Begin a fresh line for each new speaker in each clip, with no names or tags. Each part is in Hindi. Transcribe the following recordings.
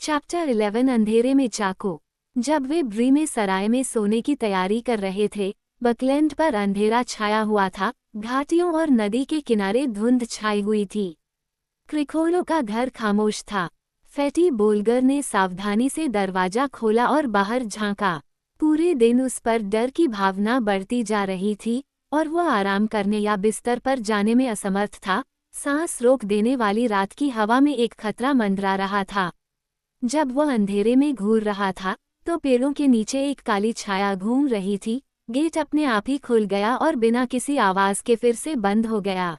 चैप्टर 11 अंधेरे में चाकू। जब वे ब्री में सराय में सोने की तैयारी कर रहे थे, बकलैंड पर अंधेरा छाया हुआ था। घाटियों और नदी के किनारे धुंध छाई हुई थी। क्रिकोलो का घर खामोश था। फैटी बोल्गर ने सावधानी से दरवाजा खोला और बाहर झांका। पूरे दिन उस पर डर की भावना बढ़ती जा रही थी और वह आराम करने या बिस्तर पर जाने में असमर्थ था। सांस रोक देने वाली रात की हवा में एक खतरा मंडरा रहा था। जब वह अंधेरे में घूर रहा था तो पेड़ों के नीचे एक काली छाया घूम रही थी। गेट अपने आप ही खुल गया और बिना किसी आवाज के फिर से बंद हो गया।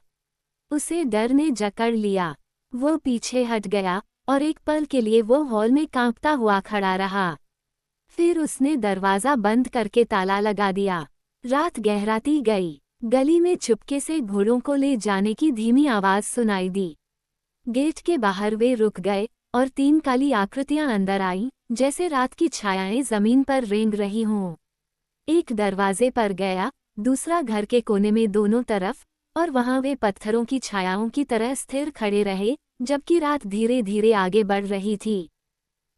उसे डर ने जकड़ लिया। वो पीछे हट गया और एक पल के लिए वो हॉल में कांपता हुआ खड़ा रहा। फिर उसने दरवाजा बंद करके ताला लगा दिया। रात गहराती गई। गली में चुपके से घोड़ों को ले जाने की धीमी आवाज सुनाई दी। गेट के बाहर वे रुक गए और 3 काली आकृतियां अंदर आईं, जैसे रात की छायाएं जमीन पर रेंग रही हों। एक दरवाजे पर गया, दूसरा घर के कोने में दोनों तरफ, और वहां वे पत्थरों की छायाओं की तरह स्थिर खड़े रहे, जबकि रात धीरे धीरे आगे बढ़ रही थी।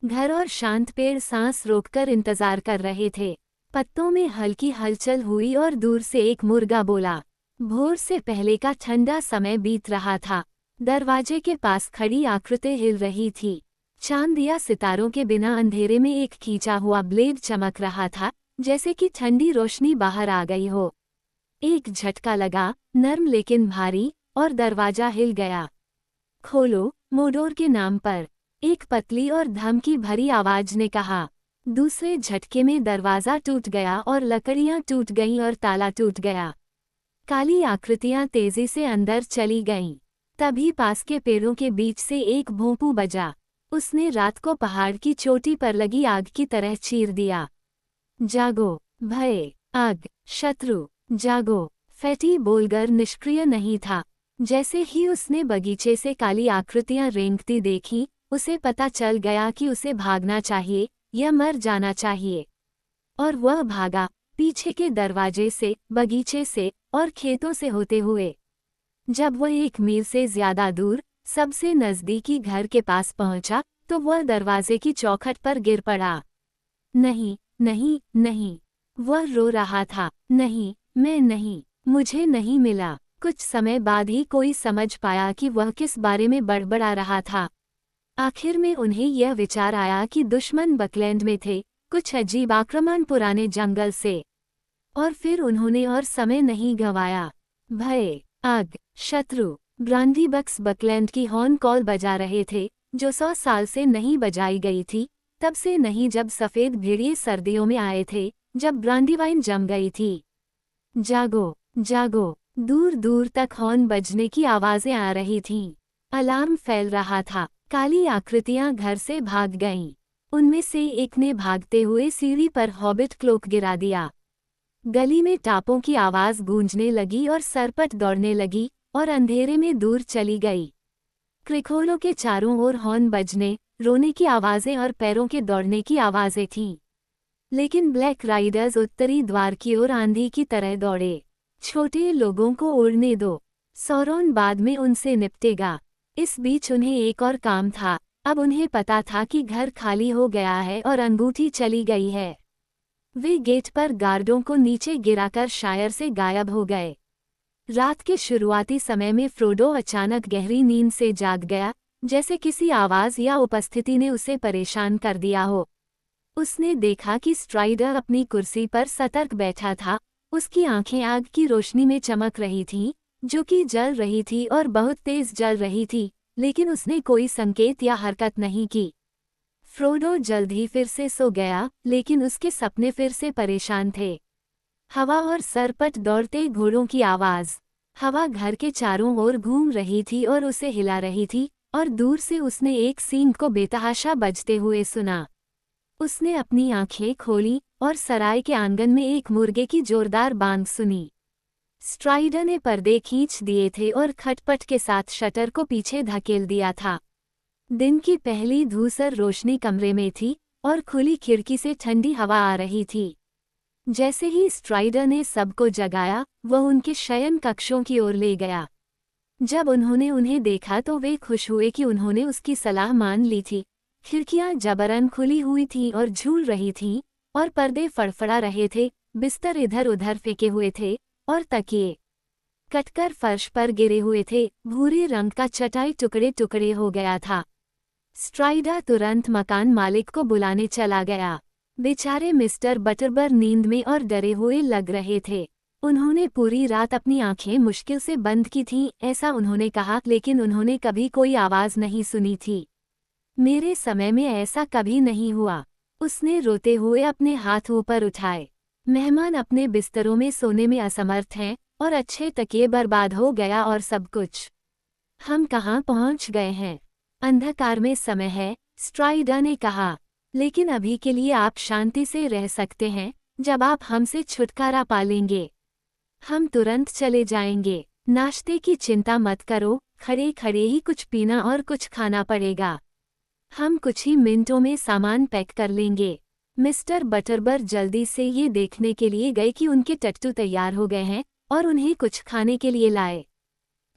घर और शांत पेड़ सांस रोककर इंतजार कर रहे थे। पत्तों में हल्की हलचल हुई और दूर से एक मुर्गा बोला। भोर से पहले का ठंडा समय बीत रहा था। दरवाजे के पास खड़ी आकृति हिल रही थी। चांद या सितारों के बिना अंधेरे में एक खींचा हुआ ब्लेड चमक रहा था, जैसे कि ठंडी रोशनी बाहर आ गई हो। एक झटका लगा, नर्म लेकिन भारी, और दरवाजा हिल गया। खोलो, मोडोर के नाम पर, एक पतली और धमकी भरी आवाज ने कहा। दूसरे झटके में दरवाजा टूट गया और लकड़ियां टूट गईं और ताला टूट गया। काली आकृतियां तेजी से अंदर चली गईं। तभी पास के पेड़ों के बीच से एक भोंपू बजा। उसने रात को पहाड़ की चोटी पर लगी आग की तरह चीर दिया। जागो, भय, आग, शत्रु, जागो। फैटी बोल्गर निष्क्रिय नहीं था। जैसे ही उसने बगीचे से काली आकृतियां रेंगती देखी, उसे पता चल गया कि उसे भागना चाहिए या मर जाना चाहिए। और वह भागा, पीछे के दरवाजे से, बगीचे से और खेतों से होते हुए। जब वह 1 मील से ज्यादा दूर, सबसे नजदीकी घर के पास पहुंचा, तो वह दरवाजे की चौखट पर गिर पड़ा। नहीं, नहीं, नहीं। वह रो रहा था। नहीं, मैं नहीं, मुझे नहीं मिला। कुछ समय बाद ही कोई समझ पाया कि वह किस बारे में बड़बड़ा रहा था। आखिर में उन्हें यह विचार आया कि दुश्मन बकलैंड में थे, कुछ अजीब आक्रमण पुराने जंगल से। और फिर उन्होंने और समय नहीं गंवाया। भय, आग, शत्रु, ब्रांडी बक्स बकलैंड की हॉर्न कॉल बजा रहे थे, जो 100 साल से नहीं बजाई गई थी, तब से नहीं जब सफ़ेद भेड़िए सर्दियों में आए थे, जब ब्रांडीवाइन जम गई थी। जागो, जागो। दूर दूर तक हॉर्न बजने की आवाज़ें आ रही थीं। अलार्म फैल रहा था। काली आकृतियां घर से भाग गईं। उनमें से एक ने भागते हुए सीढ़ी पर हॉबिट क्लोक गिरा दिया। गली में टापों की आवाज़ गूंजने लगी और सरपट दौड़ने लगी और अंधेरे में दूर चली गई। क्रिकोलो के चारों ओर हॉर्न बजने, रोने की आवाज़ें और पैरों के दौड़ने की आवाज़ें थीं। लेकिन ब्लैक राइडर्स उत्तरी द्वार की ओर आंधी की तरह दौड़े। छोटे लोगों को उड़ने दो, सौरोन बाद में उनसे निपटेगा। इस बीच उन्हें एक और काम था। अब उन्हें पता था कि घर खाली हो गया है और अंगूठी चली गई है। वे गेट पर गार्डों को नीचे गिराकर शायर से गायब हो गए। रात के शुरुआती समय में फ्रोडो अचानक गहरी नींद से जाग गया, जैसे किसी आवाज़ या उपस्थिति ने उसे परेशान कर दिया हो। उसने देखा कि स्ट्राइडर अपनी कुर्सी पर सतर्क बैठा था। उसकी आंखें आग की रोशनी में चमक रही थीं, जो कि जल रही थी और बहुत तेज जल रही थी, लेकिन उसने कोई संकेत या हरकत नहीं की। फ्रोडो जल्द ही फिर से सो गया, लेकिन उसके सपने फिर से परेशान थे। हवा और सरपट दौड़ते घोड़ों की आवाज़। हवा घर के चारों ओर घूम रही थी और उसे हिला रही थी, और दूर से उसने एक सींग को बेतहाशा बजते हुए सुना। उसने अपनी आंखें खोलीं और सराय के आंगन में एक मुर्गे की जोरदार बांग सुनी। स्ट्राइडर ने पर्दे खींच दिए थे और खटपट के साथ शटर को पीछे धकेल दिया था। दिन की पहली धूसर रोशनी कमरे में थी और खुली खिड़की से ठंडी हवा आ रही थी। जैसे ही स्ट्राइडर ने सबको जगाया, वह उनके शयन कक्षों की ओर ले गया। जब उन्होंने उन्हें देखा तो वे खुश हुए कि उन्होंने उसकी सलाह मान ली थी। खिड़कियां जबरन खुली हुई थीं और झूल रही थीं, और पर्दे फड़फड़ा रहे थे। बिस्तर इधर उधर फेंके हुए थे और तकिए कटकर फर्श पर गिरे हुए थे। भूरे रंग का चटाई टुकड़े टुकड़े हो गया था। स्ट्राइडा तुरंत मकान मालिक को बुलाने चला गया। बेचारे मिस्टर बटरबर नींद में और डरे हुए लग रहे थे। उन्होंने पूरी रात अपनी आंखें मुश्किल से बंद की थीं, ऐसा उन्होंने कहा, लेकिन उन्होंने कभी कोई आवाज नहीं सुनी थी। मेरे समय में ऐसा कभी नहीं हुआ। उसने रोते हुए अपने हाथ ऊपर उठाए। मेहमान अपने बिस्तरों में सोने में असमर्थ हैं और अच्छे तकिए बर्बाद हो गया और सब कुछ। हम कहाँ पहुँच गए हैं? अंधकार में समय है, स्ट्राइडा ने कहा, लेकिन अभी के लिए आप शांति से रह सकते हैं। जब आप हमसे छुटकारा पा लेंगे, हम तुरंत चले जाएंगे। नाश्ते की चिंता मत करो, खड़े खड़े ही कुछ पीना और कुछ खाना पड़ेगा। हम कुछ ही मिनटों में सामान पैक कर लेंगे। मिस्टर बटरबर जल्दी से ये देखने के लिए गए कि उनके टट्टू तैयार हो गए हैं और उन्हें कुछ खाने के लिए लाए,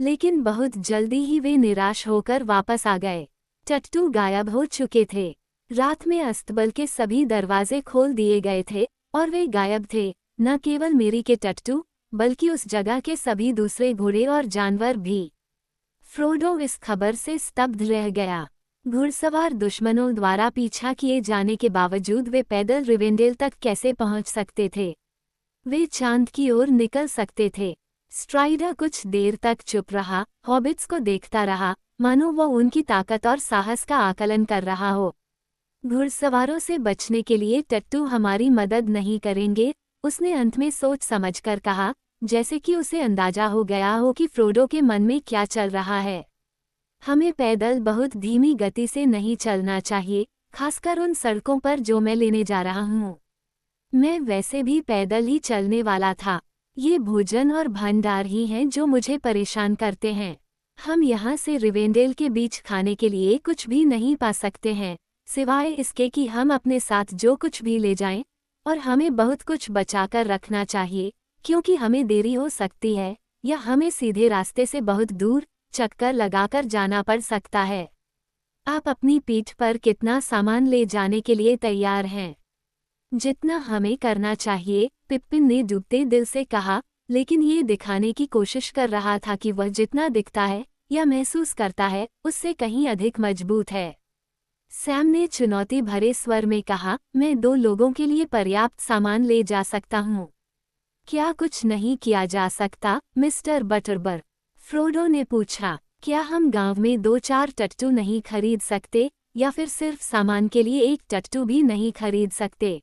लेकिन बहुत जल्दी ही वे निराश होकर वापस आ गए। टट्टू गायब हो चुके थे। रात में अस्तबल के सभी दरवाजे खोल दिए गए थे और वे गायब थे। न केवल मेरी के टट्टू, बल्कि उस जगह के सभी दूसरे घोड़े और जानवर भी। फ्रोडो इस खबर से स्तब्ध रह गया। घुड़सवार दुश्मनों द्वारा पीछा किए जाने के बावजूद वे पैदल रिवेंडेल तक कैसे पहुंच सकते थे? वे चांद की ओर निकल सकते थे। स्ट्राइडा कुछ देर तक चुप रहा, हॉबिट्स को देखता रहा, मानो वो उनकी ताकत और साहस का आकलन कर रहा हो। घुड़सवारों से बचने के लिए टट्टू हमारी मदद नहीं करेंगे, उसने अंत में सोच समझकर कहा, जैसे कि उसे अंदाजा हो गया हो कि फ्रोडो के मन में क्या चल रहा है। हमें पैदल बहुत धीमी गति से नहीं चलना चाहिए, खासकर उन सड़कों पर जो मैं लेने जा रहा हूँ। मैं वैसे भी पैदल ही चलने वाला था। ये भोजन और भंडार ही हैं जो मुझे परेशान करते हैं। हम यहाँ से रिवेंडेल के बीच खाने के लिए कुछ भी नहीं पा सकते हैं, सिवाय इसके कि हम अपने साथ जो कुछ भी ले जाएं, और हमें बहुत कुछ बचाकर रखना चाहिए, क्योंकि हमें देरी हो सकती है या हमें सीधे रास्ते से बहुत दूर चक्कर लगाकर जाना पड़ सकता है। आप अपनी पीठ पर कितना सामान ले जाने के लिए तैयार हैं? जितना हमें करना चाहिए, पिप्पिन ने डूबते दिल से कहा, लेकिन ये दिखाने की कोशिश कर रहा था कि वह जितना दिखता है या महसूस करता है, उससे कहीं अधिक मजबूत है। सैम ने चुनौती भरे स्वर में कहा, मैं 2 लोगों के लिए पर्याप्त सामान ले जा सकता हूँ। क्या कुछ नहीं किया जा सकता, मिस्टर बटरबर? फ्रोडो ने पूछा। क्या हम गांव में 2-4 टट्टू नहीं खरीद सकते, या फिर सिर्फ सामान के लिए एक टट्टू भी नहीं खरीद सकते?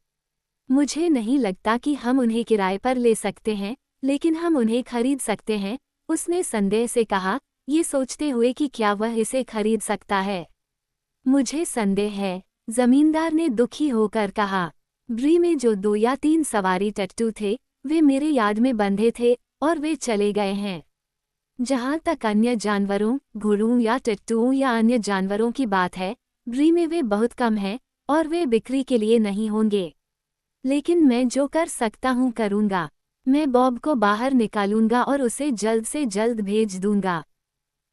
मुझे नहीं लगता कि हम उन्हें किराए पर ले सकते हैं, लेकिन हम उन्हें खरीद सकते हैं, उसने संदेह से कहा, ये सोचते हुए कि क्या वह इसे खरीद सकता है। मुझे संदेह है, जमींदार ने दुखी होकर कहा। ब्री में जो 2 या 3 सवारी टट्टू थे, वे मेरे यार्ड में बंधे थे और वे चले गए हैं। जहाँ तक अन्य जानवरों, घोड़ों या टट्टुओं या अन्य जानवरों की बात है, ब्री में वे बहुत कम हैं और वे बिक्री के लिए नहीं होंगे। लेकिन मैं जो कर सकता हूँ करूँगा। मैं बॉब को बाहर निकालूंगा और उसे जल्द से जल्द भेज दूंगा।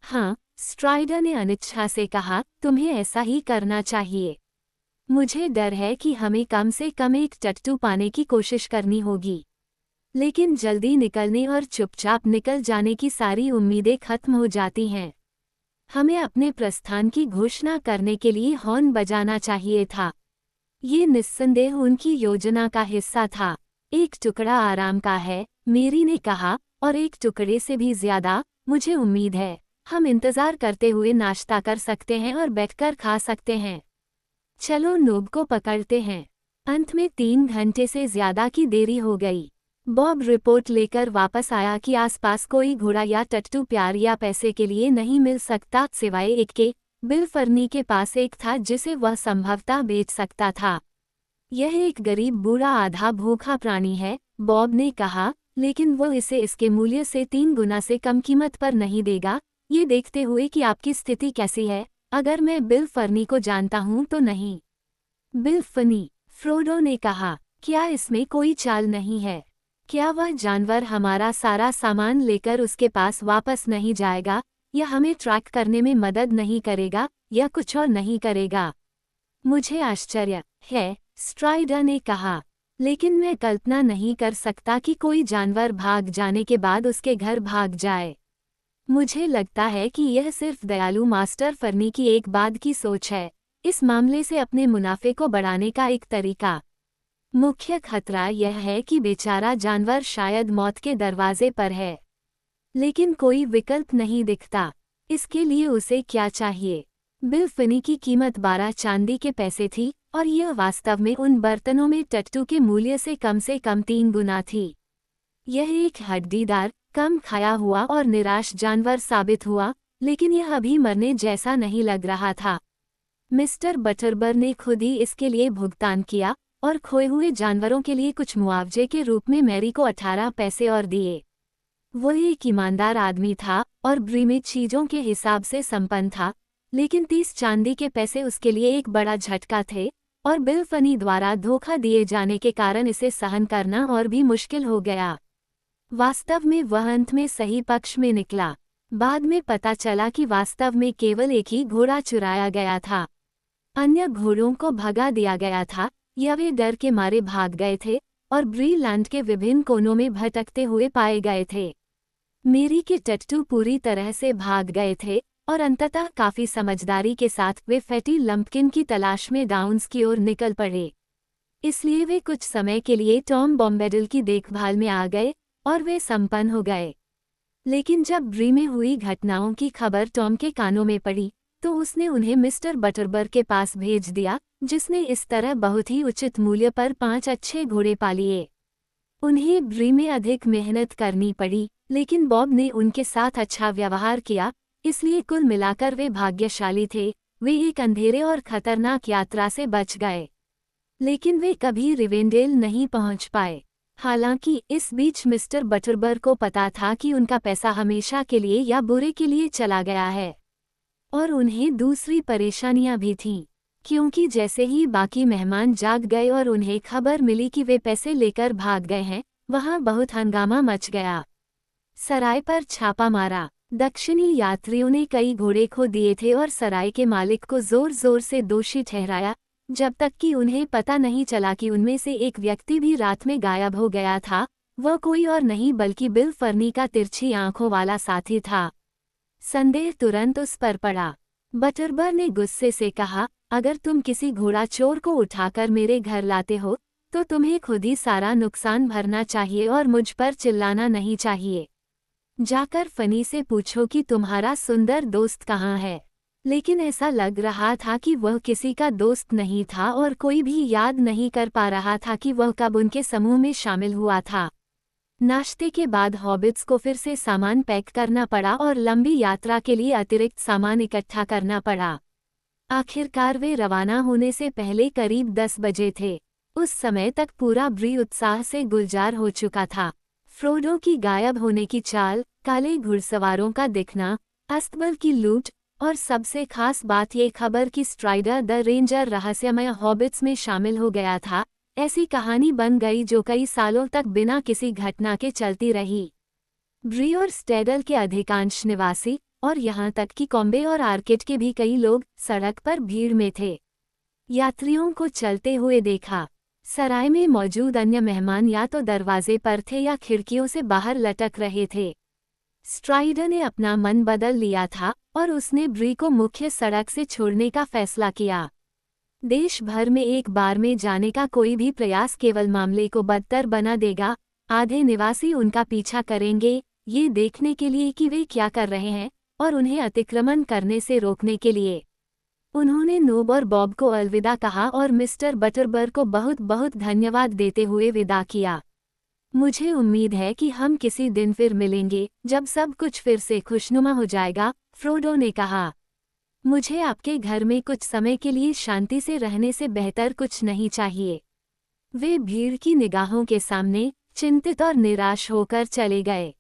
हाँ, स्ट्राइडा ने अनिच्छा से कहा, तुम्हें ऐसा ही करना चाहिए। मुझे डर है कि हमें कम से कम एक टट्टू पाने की कोशिश करनी होगी, लेकिन जल्दी निकलने और चुपचाप निकल जाने की सारी उम्मीदें खत्म हो जाती हैं। हमें अपने प्रस्थान की घोषणा करने के लिए हॉर्न बजाना चाहिए था। ये निस्संदेह उनकी योजना का हिस्सा था। एक टुकड़ा आराम का है, मेरी ने कहा, और एक टुकड़े से भी ज्यादा, मुझे उम्मीद है। हम इंतजार करते हुए नाश्ता कर सकते हैं और बैठकर खा सकते हैं। चलो नोब को पकड़ते हैं। अंत में 3 घंटे से ज्यादा की देरी हो गई। बॉब रिपोर्ट लेकर वापस आया कि आसपास कोई घोड़ा या टट्टू प्यार या पैसे के लिए नहीं मिल सकता, सिवाय एक के। बिल फर्नी के पास एक था जिसे वह संभवतः बेच सकता था। यह एक गरीब बूढ़ा आधा भूखा प्राणी है, बॉब ने कहा, लेकिन वो इसे इसके मूल्य से 3 गुना से कम कीमत पर नहीं देगा। ये देखते हुए कि आपकी स्थिति कैसी है, अगर मैं बिल फर्नी को जानता हूँ तो नहीं। बिल फर्नी, फ्रोडो ने कहा, क्या इसमें कोई चाल नहीं है? क्या वह जानवर हमारा सारा सामान लेकर उसके पास वापस नहीं जाएगा, या हमें ट्रैक करने में मदद नहीं करेगा, या कुछ और नहीं करेगा? मुझे आश्चर्य है, स्ट्राइडर ने कहा, लेकिन मैं कल्पना नहीं कर सकता कि कोई जानवर भाग जाने के बाद उसके घर भाग जाए। मुझे लगता है कि यह सिर्फ दयालु मास्टर फर्नी की एक बाद की सोच है, इस मामले से अपने मुनाफे को बढ़ाने का एक तरीका। मुख्य खतरा यह है कि बेचारा जानवर शायद मौत के दरवाजे पर है, लेकिन कोई विकल्प नहीं दिखता। इसके लिए उसे क्या चाहिए? बिल फिनी की कीमत 12 चांदी के पैसे थी और यह वास्तव में उन बर्तनों में टट्टू के मूल्य से कम 3 गुना थी। यह एक हड्डीदार, कम खाया हुआ और निराश जानवर साबित हुआ, लेकिन यह अभी मरने जैसा नहीं लग रहा था। मिस्टर बटरबर ने खुद ही इसके लिए भुगतान किया और खोए हुए जानवरों के लिए कुछ मुआवजे के रूप में मैरी को 18 पैसे और दिए। वह एक ईमानदार आदमी था और ब्री में चीजों के हिसाब से संपन्न था, लेकिन 30 चांदी के पैसे उसके लिए एक बड़ा झटका थे और बिल फनी द्वारा धोखा दिए जाने के कारण इसे सहन करना और भी मुश्किल हो गया। वास्तव में वह अंत में सही पक्ष में निकला। बाद में पता चला कि वास्तव में केवल एक ही घोड़ा चुराया गया था। अन्य घोड़ों को भगा दिया गया था या वे डर के मारे भाग गए थे और ब्री लैंड के विभिन्न कोनों में भटकते हुए पाए गए थे। मेरी के टट्टू पूरी तरह से भाग गए थे और अंततः काफी समझदारी के साथ वे फैटी लंपकिन की तलाश में डाउन्स की ओर निकल पड़े। इसलिए वे कुछ समय के लिए टॉम बॉम्बेडल की देखभाल में आ गए और वे संपन्न हो गए। लेकिन जब ब्री में हुई घटनाओं की खबर टॉम के कानों में पड़ी तो उसने उन्हें मिस्टर बटरबर के पास भेज दिया, जिसने इस तरह बहुत ही उचित मूल्य पर 5 अच्छे घोड़े पा लिए। उन्हें ब्री में अधिक मेहनत करनी पड़ी, लेकिन बॉब ने उनके साथ अच्छा व्यवहार किया, इसलिए कुल मिलाकर वे भाग्यशाली थे। वे एक अंधेरे और खतरनाक यात्रा से बच गए, लेकिन वे कभी रिवेंडेल नहीं पहुंच पाए। हालांकि इस बीच मिस्टर बटरबर को पता था कि उनका पैसा हमेशा के लिए या बुरे के लिए चला गया है, और उन्हें दूसरी परेशानियां भी थीं, क्योंकि जैसे ही बाकी मेहमान जाग गए और उन्हें खबर मिली कि वे पैसे लेकर भाग गए हैं, वहां बहुत हंगामा मच गया। सराय पर छापा मारा। दक्षिणी यात्रियों ने कई घोड़े खो दिए थे और सराय के मालिक को जोर जोर से दोषी ठहराया, जब तक कि उन्हें पता नहीं चला कि उनमें से एक व्यक्ति भी रात में गायब हो गया था। वह कोई और नहीं बल्कि बिल फर्नी का तिरछी आंखों वाला साथी था। संदेह तुरंत उस पर पड़ा। बटरबर ने गुस्से से कहा, अगर तुम किसी घोड़ा चोर को उठाकर मेरे घर लाते हो तो तुम्हें खुद ही सारा नुकसान भरना चाहिए और मुझ पर चिल्लाना नहीं चाहिए। जाकर फनी से पूछो कि तुम्हारा सुंदर दोस्त कहाँ है। लेकिन ऐसा लग रहा था कि वह किसी का दोस्त नहीं था और कोई भी याद नहीं कर पा रहा था कि वह कब उनके समूह में शामिल हुआ था। नाश्ते के बाद हॉबिट्स को फिर से सामान पैक करना पड़ा और लंबी यात्रा के लिए अतिरिक्त सामान इकट्ठा करना पड़ा। आखिरकार वे रवाना होने से पहले करीब 10 बजे थे। उस समय तक पूरा ब्री उत्साह से गुलजार हो चुका था। फ्रोडो की गायब होने की चाल, काले घुड़सवारों का दिखना, अस्तबल की लूट और सबसे खास बात ये खबर कि स्ट्राइडर द रेंजर रहस्यमय हॉबिट्स में शामिल हो गया था, ऐसी कहानी बन गई जो कई सालों तक बिना किसी घटना के चलती रही। ब्री और स्टेडल के अधिकांश निवासी और यहाँ तक कि कॉम्बे और आर्किड के भी कई लोग सड़क पर भीड़ में थे। यात्रियों को चलते हुए देखा। सराय में मौजूद अन्य मेहमान या तो दरवाजे पर थे या खिड़कियों से बाहर लटक रहे थे। स्ट्राइडर ने अपना मन बदल लिया था और उसने ब्री को मुख्य सड़क से छोड़ने का फैसला किया। देश भर में एक बार में जाने का कोई भी प्रयास केवल मामले को बदतर बना देगा। आधे निवासी उनका पीछा करेंगे, ये देखने के लिए कि वे क्या कर रहे हैं और उन्हें अतिक्रमण करने से रोकने के लिए। उन्होंने नोब और बॉब को अलविदा कहा और मिस्टर बटरबर को बहुत बहुत धन्यवाद देते हुए विदा किया। मुझे उम्मीद है कि हम किसी दिन फिर मिलेंगे जब सब कुछ फिर से खुशनुमा हो जाएगा, फ्रोडो ने कहा। मुझे आपके घर में कुछ समय के लिए शांति से रहने से बेहतर कुछ नहीं चाहिए। वे भीड़ की निगाहों के सामने चिंतित और निराश होकर चले गए।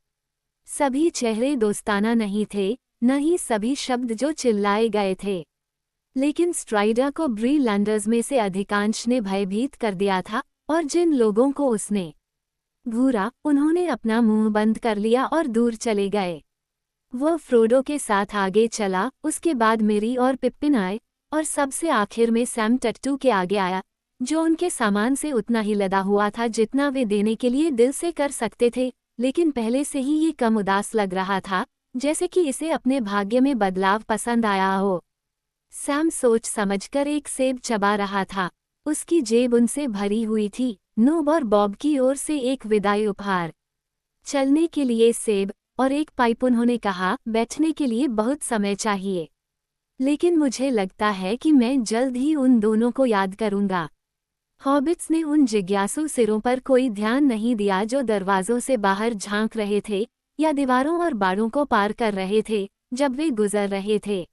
सभी चेहरे दोस्ताना नहीं थे, न ही सभी शब्द जो चिल्लाए गए थे, लेकिन स्ट्राइडर को ब्री लैंडर्स में से अधिकांश ने भयभीत कर दिया था और जिन लोगों को उसने घूरा उन्होंने अपना मुंह बंद कर लिया और दूर चले गए। वह फ्रोडो के साथ आगे चला, उसके बाद मेरी और पिप्पिन आए और सबसे आखिर में सैम टट्टू के आगे आया, जो उनके सामान से उतना ही लदा हुआ था जितना वे देने के लिए दिल से कर सकते थे, लेकिन पहले से ही ये कम उदास लग रहा था, जैसे कि इसे अपने भाग्य में बदलाव पसंद आया हो। सैम सोच समझकर एक सेब चबा रहा था। उसकी जेब उनसे भरी हुई थी। नूब और बॉब की ओर से एक विदाई उपहार, चलने के लिए सेब और एक पाइप। उन्होंने कहा, बैठने के लिए बहुत समय चाहिए, लेकिन मुझे लगता है कि मैं जल्द ही उन दोनों को याद करूंगा। हॉबिट्स ने उन जिज्ञासु सिरों पर कोई ध्यान नहीं दिया जो दरवाजों से बाहर झांक रहे थे या दीवारों और बाड़ों को पार कर रहे थे जब वे गुजर रहे थे।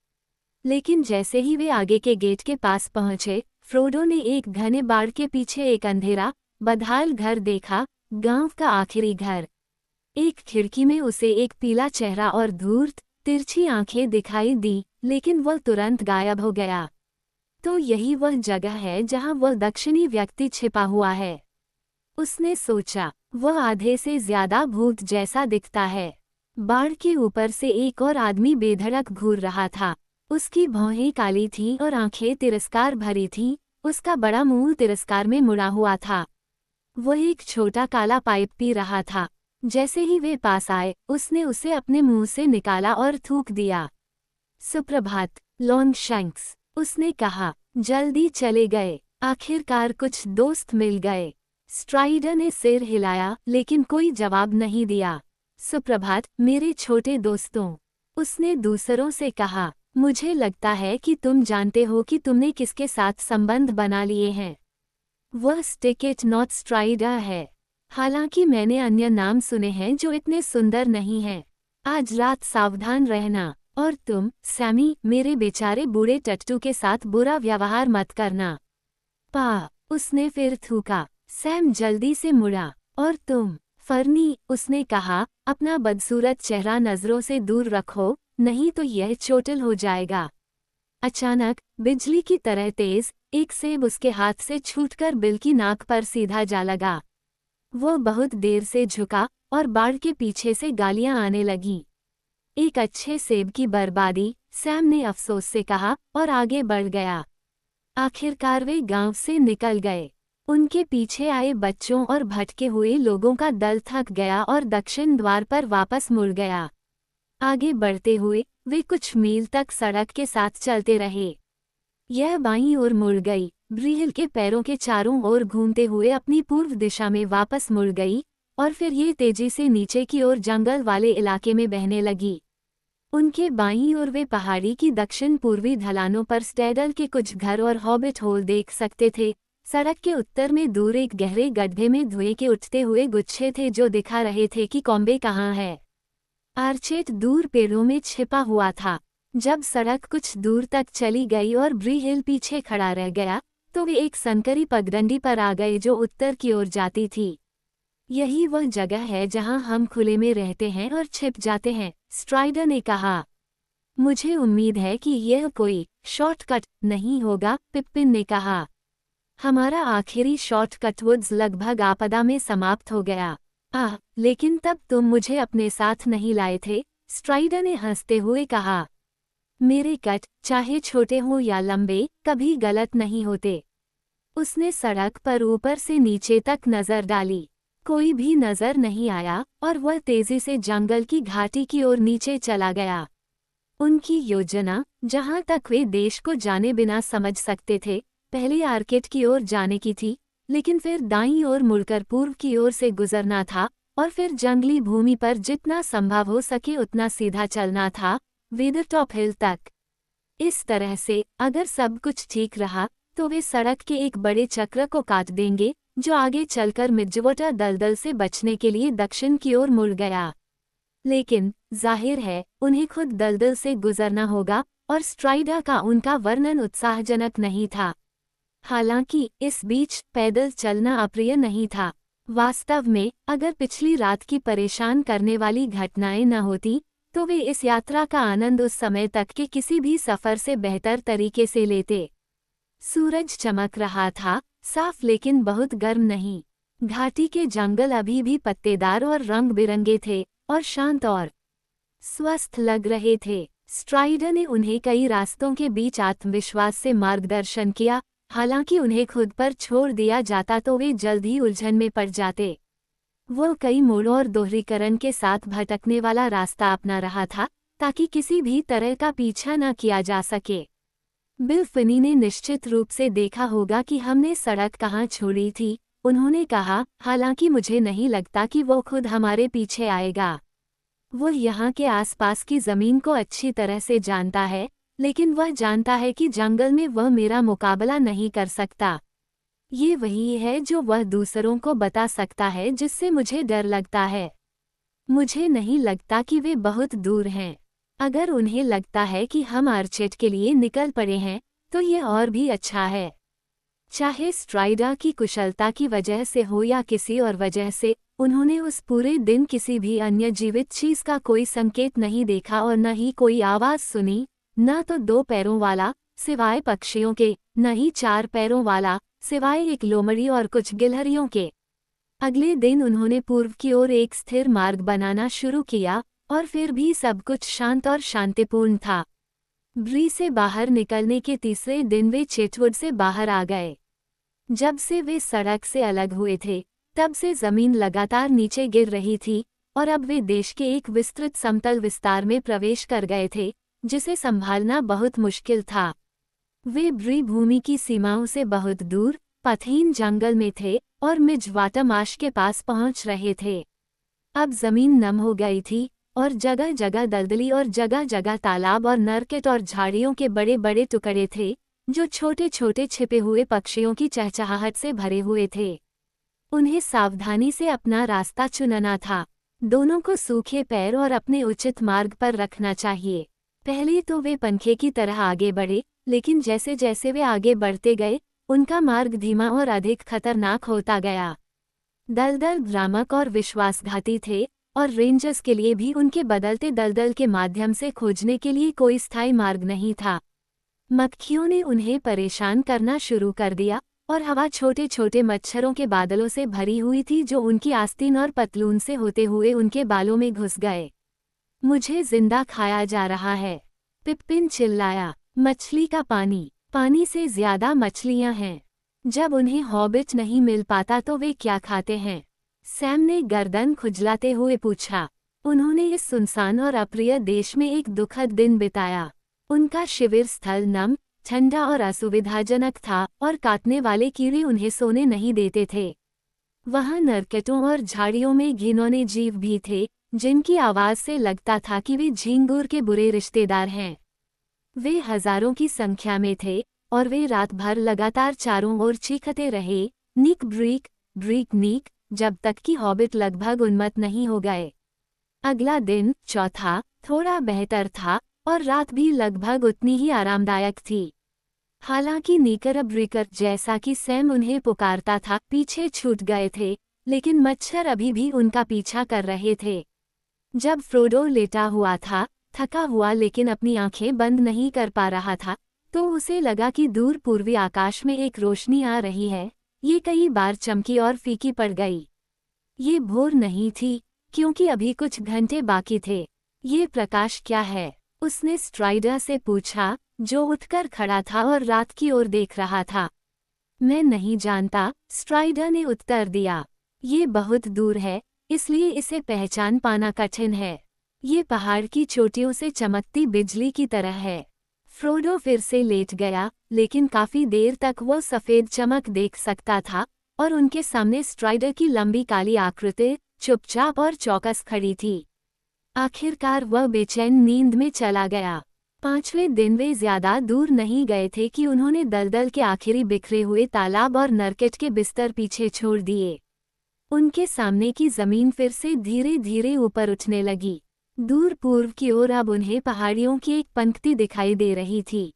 लेकिन जैसे ही वे आगे के गेट के पास पहुंचे, फ्रोडो ने एक घने बाड़ के पीछे एक अंधेरा, बदहाल घर देखा, गांव का आखिरी घर। एक खिड़की में उसे एक पीला चेहरा और धूर्त, तिरछी आंखें दिखाई दी, लेकिन वह तुरंत गायब हो गया। तो यही वह जगह है जहां वह दक्षिणी व्यक्ति छिपा हुआ है, उसने सोचा। वह आधे से ज्यादा भूत जैसा दिखता है। बाड़ के ऊपर से एक और आदमी बेधड़क घूर रहा था। उसकी भौहें काली थीं और आंखें तिरस्कार भरी थीं। उसका बड़ा मुंह तिरस्कार में मुड़ा हुआ था। वह एक छोटा काला पाइप पी रहा था। जैसे ही वे पास आए, उसने उसे अपने मुंह से निकाला और थूक दिया। सुप्रभात, लॉन्गशंक्स, उसने कहा। जल्दी चले गए। आखिरकार कुछ दोस्त मिल गए। स्ट्राइडर ने सिर हिलाया, लेकिन कोई जवाब नहीं दिया। सुप्रभात, मेरे छोटे दोस्तों, उसने दूसरों से कहा। मुझे लगता है कि तुम जानते हो कि तुमने किसके साथ संबंध बना लिए हैं। वह स्टिकेट नॉट स्ट्राइडर है। हालांकि मैंने अन्य नाम सुने हैं जो इतने सुंदर नहीं हैं। आज रात सावधान रहना। और तुम, सैमी, मेरे बेचारे बूढ़े टट्टू के साथ बुरा व्यवहार मत करना। पा, उसने फिर थूका। सैम जल्दी से मुड़ा। और तुम, फर्नी, उसने कहा, अपना बदसूरत चेहरा नजरों से दूर रखो, नहीं तो यह चोटिल हो जाएगा। अचानक, बिजली की तरह तेज, एक सेब उसके हाथ से छूटकर बिल की नाक पर सीधा जा लगा। वह बहुत देर से झुका और बाड़ के पीछे से गालियां आने लगीं। एक अच्छे सेब की बर्बादी, सैम ने अफसोस से कहा और आगे बढ़ गया। आखिरकार वे गांव से निकल गए। उनके पीछे आए बच्चों और भटके हुए लोगों का दल थक गया और दक्षिण द्वार पर वापस मुड़ गया। आगे बढ़ते हुए वे कुछ मील तक सड़क के साथ चलते रहे। यह बाईं ओर मुड़ गई, ब्रीहिल के पैरों के चारों ओर घूमते हुए अपनी पूर्व दिशा में वापस मुड़ गई, और फिर ये तेजी से नीचे की ओर जंगल वाले इलाके में बहने लगी। उनके बाईं ओर वे पहाड़ी की दक्षिण पूर्वी ढलानों पर स्टैडल के कुछ घर और हॉबिट होल देख सकते थे। सड़क के उत्तर में दूर एक गहरे गड्ढे में धुएं के उठते हुए गुच्छे थे जो दिखा रहे थे कि कॉम्बे कहाँ है। आर्चेट दूर पेड़ों में छिपा हुआ था। जब सड़क कुछ दूर तक चली गई और ब्रीहिल पीछे खड़ा रह गया, तो वे एक संकरी पगडंडी पर आ गए जो उत्तर की ओर जाती थी। यही वह जगह है जहां हम खुले में रहते हैं और छिप जाते हैं, स्ट्राइडर ने कहा। मुझे उम्मीद है कि यह कोई शॉर्टकट नहीं होगा, पिप्पिन ने कहा। हमारा आखिरी शॉर्टकट वुड्स लगभग आपदा में समाप्त हो गया। लेकिन तब तुम मुझे अपने साथ नहीं लाए थे, स्ट्राइडर ने हंसते हुए कहा। मेरे कट, चाहे छोटे हों या लंबे, कभी गलत नहीं होते। उसने सड़क पर ऊपर से नीचे तक नजर डाली। कोई भी नजर नहीं आया और वह तेजी से जंगल की घाटी की ओर नीचे चला गया। उनकी योजना, जहां तक वे देश को जाने बिना समझ सकते थे, पहले आर्केड की ओर जाने की थी, लेकिन फिर दाईं ओर मुड़कर पूर्व की ओर से गुजरना था और फिर जंगली भूमि पर जितना संभव हो सके उतना सीधा चलना था, वेदरटॉप हिल तक। इस तरह से, अगर सब कुछ ठीक रहा, तो वे सड़क के एक बड़े चक्र को काट देंगे, जो आगे चलकर मिडजवोटा दलदल से बचने के लिए दक्षिण की ओर मुड़ गया। लेकिन, जाहिर है, उन्हें खुद दलदल से गुजरना होगा, और स्ट्राइडर का उनका वर्णन उत्साहजनक नहीं था। हालांकि, इस बीच पैदल चलना अप्रिय नहीं था। वास्तव में, अगर पिछली रात की परेशान करने वाली घटनाएं न होती, तो वे इस यात्रा का आनंद उस समय तक के किसी भी सफर से बेहतर तरीके से लेते। सूरज चमक रहा था, साफ लेकिन बहुत गर्म नहीं। घाटी के जंगल अभी भी पत्तेदार और रंग बिरंगे थे, और शांत और स्वस्थ लग रहे थे। स्ट्राइडर ने उन्हें कई रास्तों के बीच आत्मविश्वास से मार्गदर्शन किया। हालांकि उन्हें खुद पर छोड़ दिया जाता तो वे जल्द ही उलझन में पड़ जाते। वो कई मोड़ों और दोहरीकरण के साथ भटकने वाला रास्ता अपना रहा था, ताकि किसी भी तरह का पीछा न किया जा सके। बिल फिनी ने निश्चित रूप से देखा होगा कि हमने सड़क कहाँ छोड़ी थी, उन्होंने कहा, हालांकि मुझे नहीं लगता कि वो खुद हमारे पीछे आएगा। वो यहाँ के आसपास की ज़मीन को अच्छी तरह से जानता है, लेकिन वह जानता है कि जंगल में वह मेरा मुकाबला नहीं कर सकता। ये वही है जो वह दूसरों को बता सकता है जिससे मुझे डर लगता है। मुझे नहीं लगता कि वे बहुत दूर हैं। अगर उन्हें लगता है कि हम आर्चेट के लिए निकल पड़े हैं, तो ये और भी अच्छा है। चाहे स्ट्राइडर की कुशलता की वजह से हो या किसी और वजह से, उन्होंने उस पूरे दिन किसी भी अन्य जीवित चीज का कोई संकेत नहीं देखा और न ही कोई आवाज सुनी, न तो 2 पैरों वाला, सिवाय पक्षियों के, न ही 4 पैरों वाला, सिवाय एक लोमड़ी और कुछ गिलहरियों के। अगले दिन उन्होंने पूर्व की ओर एक स्थिर मार्ग बनाना शुरू किया, और फिर भी सब कुछ शांत और शांतिपूर्ण था। ब्री से बाहर निकलने के तीसरे दिन वे चेटवुड से बाहर आ गए। जब से वे सड़क से अलग हुए थे, तब से जमीन लगातार नीचे गिर रही थी, और अब वे देश के एक विस्तृत समतल विस्तार में प्रवेश कर गए थे, जिसे संभालना बहुत मुश्किल था। वे ब्री भूमि की सीमाओं से बहुत दूर, पथहीन जंगल में थे, और मिजवाटमाश के पास पहुंच रहे थे। अब जमीन नम हो गई थी, और जगह जगह दलदली और जगह जगह तालाब और नरकेट और झाड़ियों के बड़े बड़े टुकड़े थे, जो छोटे छोटे छिपे हुए पक्षियों की चहचहाहट से भरे हुए थे। उन्हें सावधानी से अपना रास्ता चुनना था। दोनों को सूखे पैर और अपने उचित मार्ग पर रखना चाहिए। पहले तो वे पंखे की तरह आगे बढ़े, लेकिन जैसे जैसे वे आगे बढ़ते गए, उनका मार्ग धीमा और अधिक खतरनाक होता गया। दलदल भ्रामक और विश्वासघाती थे, और रेंजर्स के लिए भी उनके बदलते दलदल के माध्यम से खोजने के लिए कोई स्थायी मार्ग नहीं था। मक्खियों ने उन्हें परेशान करना शुरू कर दिया, और हवा छोटे छोटे मच्छरों के बादलों से भरी हुई थी जो उनकी आस्तीन और पतलून से होते हुए उनके बालों में घुस गए। मुझे जिंदा खाया जा रहा है, पिप्पिन चिल्लाया। मछली का पानी, पानी से ज्यादा मछलियां हैं। जब उन्हें हॉबिट नहीं मिल पाता तो वे क्या खाते हैं? सैम ने गर्दन खुजलाते हुए पूछा। उन्होंने इस सुनसान और अप्रिय देश में एक दुखद दिन बिताया। उनका शिविर स्थल नम, ठंडा और असुविधाजनक था, और काटने वाले कीड़े उन्हें सोने नहीं देते थे। वहां नरकेटों और झाड़ियों में घिनौने जीव भी थे, जिनकी आवाज से लगता था कि वे झींगुर के बुरे रिश्तेदार हैं। वे हजारों की संख्या में थे, और वे रात भर लगातार चारों ओर चीखते रहे, नीक ब्रीक, ब्रीक नीक, जब तक कि हॉबिट लगभग उन्मत्त नहीं हो गए। अगला दिन, चौथा, थोड़ा बेहतर था, और रात भी लगभग उतनी ही आरामदायक थी। हालांकि नीकर ब्रीकर, जैसा कि सैम उन्हें पुकारता था, पीछे छूट गए थे, लेकिन मच्छर अभी भी उनका पीछा कर रहे थे। जब फ्रोडो लेटा हुआ था, थका हुआ लेकिन अपनी आंखें बंद नहीं कर पा रहा था, तो उसे लगा कि दूर पूर्वी आकाश में एक रोशनी आ रही है। ये कई बार चमकी और फीकी पड़ गई। ये भोर नहीं थी, क्योंकि अभी कुछ घंटे बाकी थे। ये प्रकाश क्या है? उसने स्ट्राइडर से पूछा, जो उठकर खड़ा था और रात की ओर देख रहा था। मैं नहीं जानता, स्ट्राइडर ने उत्तर दिया। ये बहुत दूर है, इसलिए इसे पहचान पाना कठिन है। ये पहाड़ की चोटियों से चमकती बिजली की तरह है। फ्रोडो फिर से लेट गया, लेकिन काफी देर तक वो सफेद चमक देख सकता था, और उनके सामने स्ट्राइडर की लंबी काली आकृति चुपचाप और चौकस खड़ी थी। आखिरकार वह बेचैन नींद में चला गया। 5वें दिन वे ज्यादा दूर नहीं गए थे कि उन्होंने दलदल के आखिरी बिखरे हुए तालाब और नरकेट के बिस्तर पीछे छोड़ दिए। उनके सामने की जमीन फिर से धीरे धीरे ऊपर उठने लगी। दूर पूर्व की ओर अब उन्हें पहाड़ियों की एक पंक्ति दिखाई दे रही थी।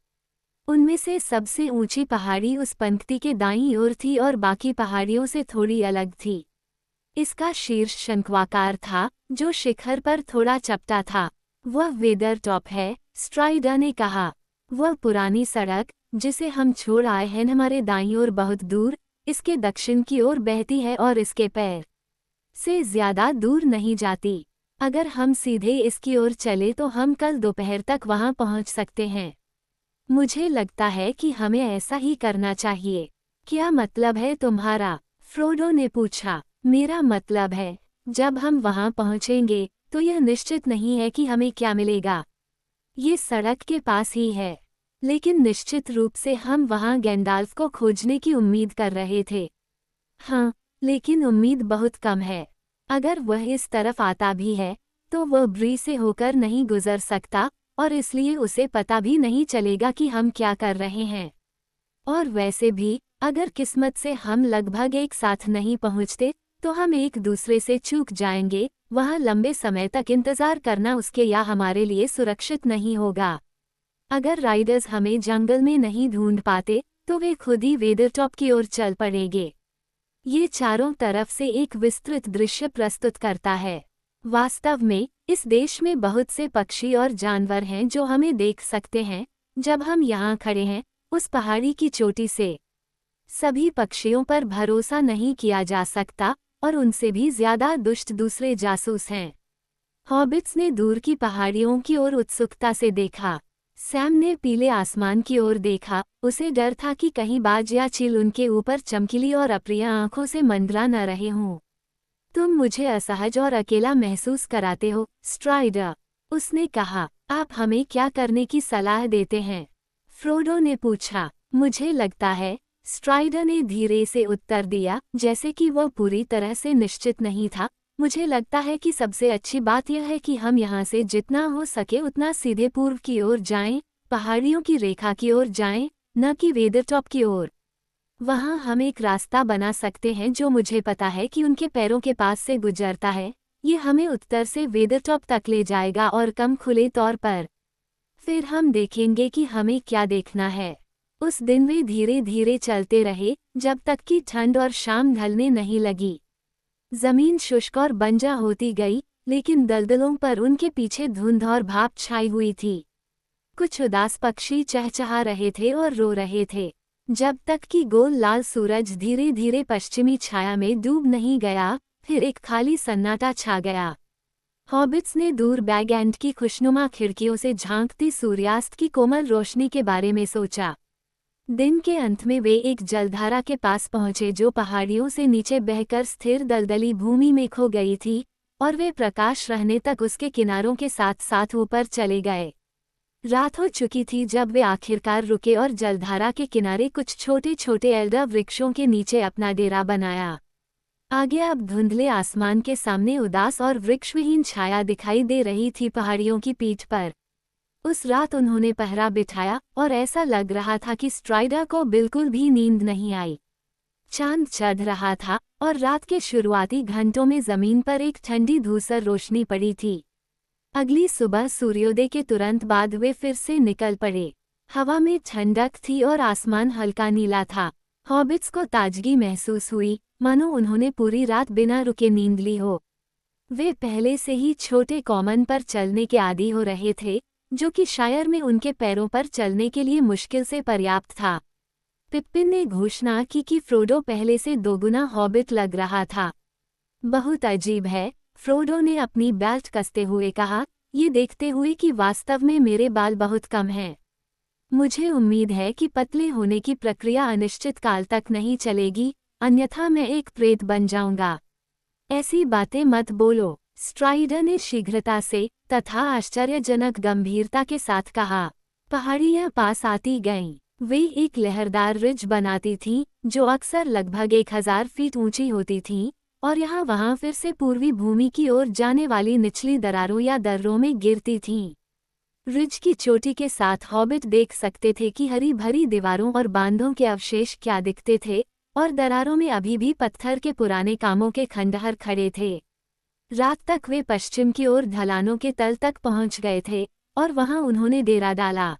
उनमें से सबसे ऊंची पहाड़ी उस पंक्ति के दाईं ओर थी और बाकी पहाड़ियों से थोड़ी अलग थी। इसका शीर्ष शंक्वाकार था, जो शिखर पर थोड़ा चपटा था। वह वेदर टॉप है, स्ट्राइडर ने कहा। वह पुरानी सड़क, जिसे हम छोड़ आए हैं, हमारे दाईं ओर बहुत दूर, इसके दक्षिण की ओर बहती है और इसके पैर से ज्यादा दूर नहीं जाती। अगर हम सीधे इसकी ओर चले तो हम कल दोपहर तक वहां पहुंच सकते हैं। मुझे लगता है कि हमें ऐसा ही करना चाहिए। क्या मतलब है तुम्हारा? फ्रोडो ने पूछा। मेरा मतलब है, जब हम वहां पहुंचेंगे तो यह निश्चित नहीं है कि हमें क्या मिलेगा। ये सड़क के पास ही है, लेकिन निश्चित रूप से हम वहां गैंडाल्फ को खोजने की उम्मीद कर रहे थे। हाँ, लेकिन उम्मीद बहुत कम है। अगर वह इस तरफ आता भी है तो वह ब्री से होकर नहीं गुजर सकता, और इसलिए उसे पता भी नहीं चलेगा कि हम क्या कर रहे हैं। और वैसे भी, अगर किस्मत से हम लगभग एक साथ नहीं पहुंचते तो हम एक दूसरे से चूक जाएंगे। वहाँ लंबे समय तक इंतजार करना उसके या हमारे लिए सुरक्षित नहीं होगा। अगर राइडर्स हमें जंगल में नहीं ढूंढ पाते तो वे खुद ही वेदरटॉप की ओर चल पड़ेंगे। ये चारों तरफ से एक विस्तृत दृश्य प्रस्तुत करता है। वास्तव में इस देश में बहुत से पक्षी और जानवर हैं जो हमें देख सकते हैं जब हम यहाँ खड़े हैं, उस पहाड़ी की चोटी से। सभी पक्षियों पर भरोसा नहीं किया जा सकता, और उनसे भी ज्यादा दुष्ट दूसरे जासूस हैं। हॉबिट्स ने दूर की पहाड़ियों की ओर उत्सुकता से देखा। सैम ने पीले आसमान की ओर देखा। उसे डर था कि कहीं बाज या चील उनके ऊपर चमकीली और अप्रिय आंखों से मंडरा न रहे हों। तुम मुझे असहज और अकेला महसूस कराते हो, स्ट्राइडर, उसने कहा। आप हमें क्या करने की सलाह देते हैं? फ्रोडो ने पूछा। मुझे लगता है, स्ट्राइडर ने धीरे से उत्तर दिया, जैसे कि वह पूरी तरह से निश्चित नहीं था। मुझे लगता है कि सबसे अच्छी बात यह है कि हम यहाँ से जितना हो सके उतना सीधे पूर्व की ओर जाएं, पहाड़ियों की रेखा की ओर जाएं, न कि वेदरटॉप की ओर। वहाँ हम एक रास्ता बना सकते हैं जो मुझे पता है कि उनके पैरों के पास से गुजरता है। ये हमें उत्तर से वेदरटॉप तक ले जाएगा और कम खुले तौर पर। फिर हम देखेंगे कि हमें क्या देखना है। उस दिन वे धीरे धीरे चलते रहे जब तक कि ठंड और शाम ढलने नहीं लगी। जमीन शुष्क और बंजर होती गई, लेकिन दलदलों पर उनके पीछे धुंध और भाप छाई हुई थी। कुछ उदास पक्षी चहचहा रहे थे और रो रहे थे, जब तक कि गोल लाल सूरज धीरे धीरे पश्चिमी छाया में डूब नहीं गया। फिर एक खाली सन्नाटा छा गया। हॉबिट्स ने दूर बैग एंड की खुशनुमा खिड़कियों से झांकती सूर्यास्त की कोमल रोशनी के बारे में सोचा। दिन के अंत में वे एक जलधारा के पास पहुंचे जो पहाड़ियों से नीचे बहकर स्थिर दलदली भूमि में खो गई थी, और वे प्रकाश रहने तक उसके किनारों के साथ साथ ऊपर चले गए। रात हो चुकी थी जब वे आखिरकार रुके और जलधारा के किनारे कुछ छोटे छोटे एल्डर वृक्षों के नीचे अपना डेरा बनाया। आगे अब धुंधले आसमान के सामने उदास और वृक्षविहीन छाया दिखाई दे रही थी पहाड़ियों की पीठ पर। उस रात उन्होंने पहरा बिठाया और ऐसा लग रहा था कि स्ट्राइडर को बिल्कुल भी नींद नहीं आई। चांद चढ़ रहा था और रात के शुरुआती घंटों में जमीन पर एक ठंडी धूसर रोशनी पड़ी थी। अगली सुबह सूर्योदय के तुरंत बाद वे फिर से निकल पड़े। हवा में ठंडक थी और आसमान हल्का नीला था। हॉबिट्स को ताजगी महसूस हुई, मानो उन्होंने पूरी रात बिना रुके नींद ली हो। वे पहले से ही छोटे कॉमन पर चलने के आदी हो रहे थे, जो कि शायर में उनके पैरों पर चलने के लिए मुश्किल से पर्याप्त था। पिप्पिन ने घोषणा की कि फ्रोडो पहले से दोगुना हॉबिट लग रहा था। बहुत अजीब है, फ्रोडो ने अपनी बेल्ट कसते हुए कहा, ये देखते हुए कि वास्तव में मेरे बाल बहुत कम हैं। मुझे उम्मीद है कि पतले होने की प्रक्रिया अनिश्चित काल तक नहीं चलेगी, अन्यथा मैं एक प्रेत बन जाऊंगा। ऐसी बातें मत बोलो, स्ट्राइडर ने शीघ्रता से तथा आश्चर्यजनक गंभीरता के साथ कहा। पहाड़ियां पास आती गईं। वे एक लहरदार रिज बनाती थीं, जो अक्सर लगभग 1000 फीट ऊंची होती थीं, और यहाँ वहाँ फिर से पूर्वी भूमि की ओर जाने वाली निचली दरारों या दर्रों में गिरती थीं। रिज की चोटी के साथ हॉबिट देख सकते थे कि हरी भरी दीवारों और बांधों के अवशेष क्या दिखते थे, और दरारों में अभी भी पत्थर के पुराने कामों के खंडहर खड़े थे। रात तक वे पश्चिम की ओर ढलानों के तल तक पहुंच गए थे, और वहां उन्होंने डेरा डाला।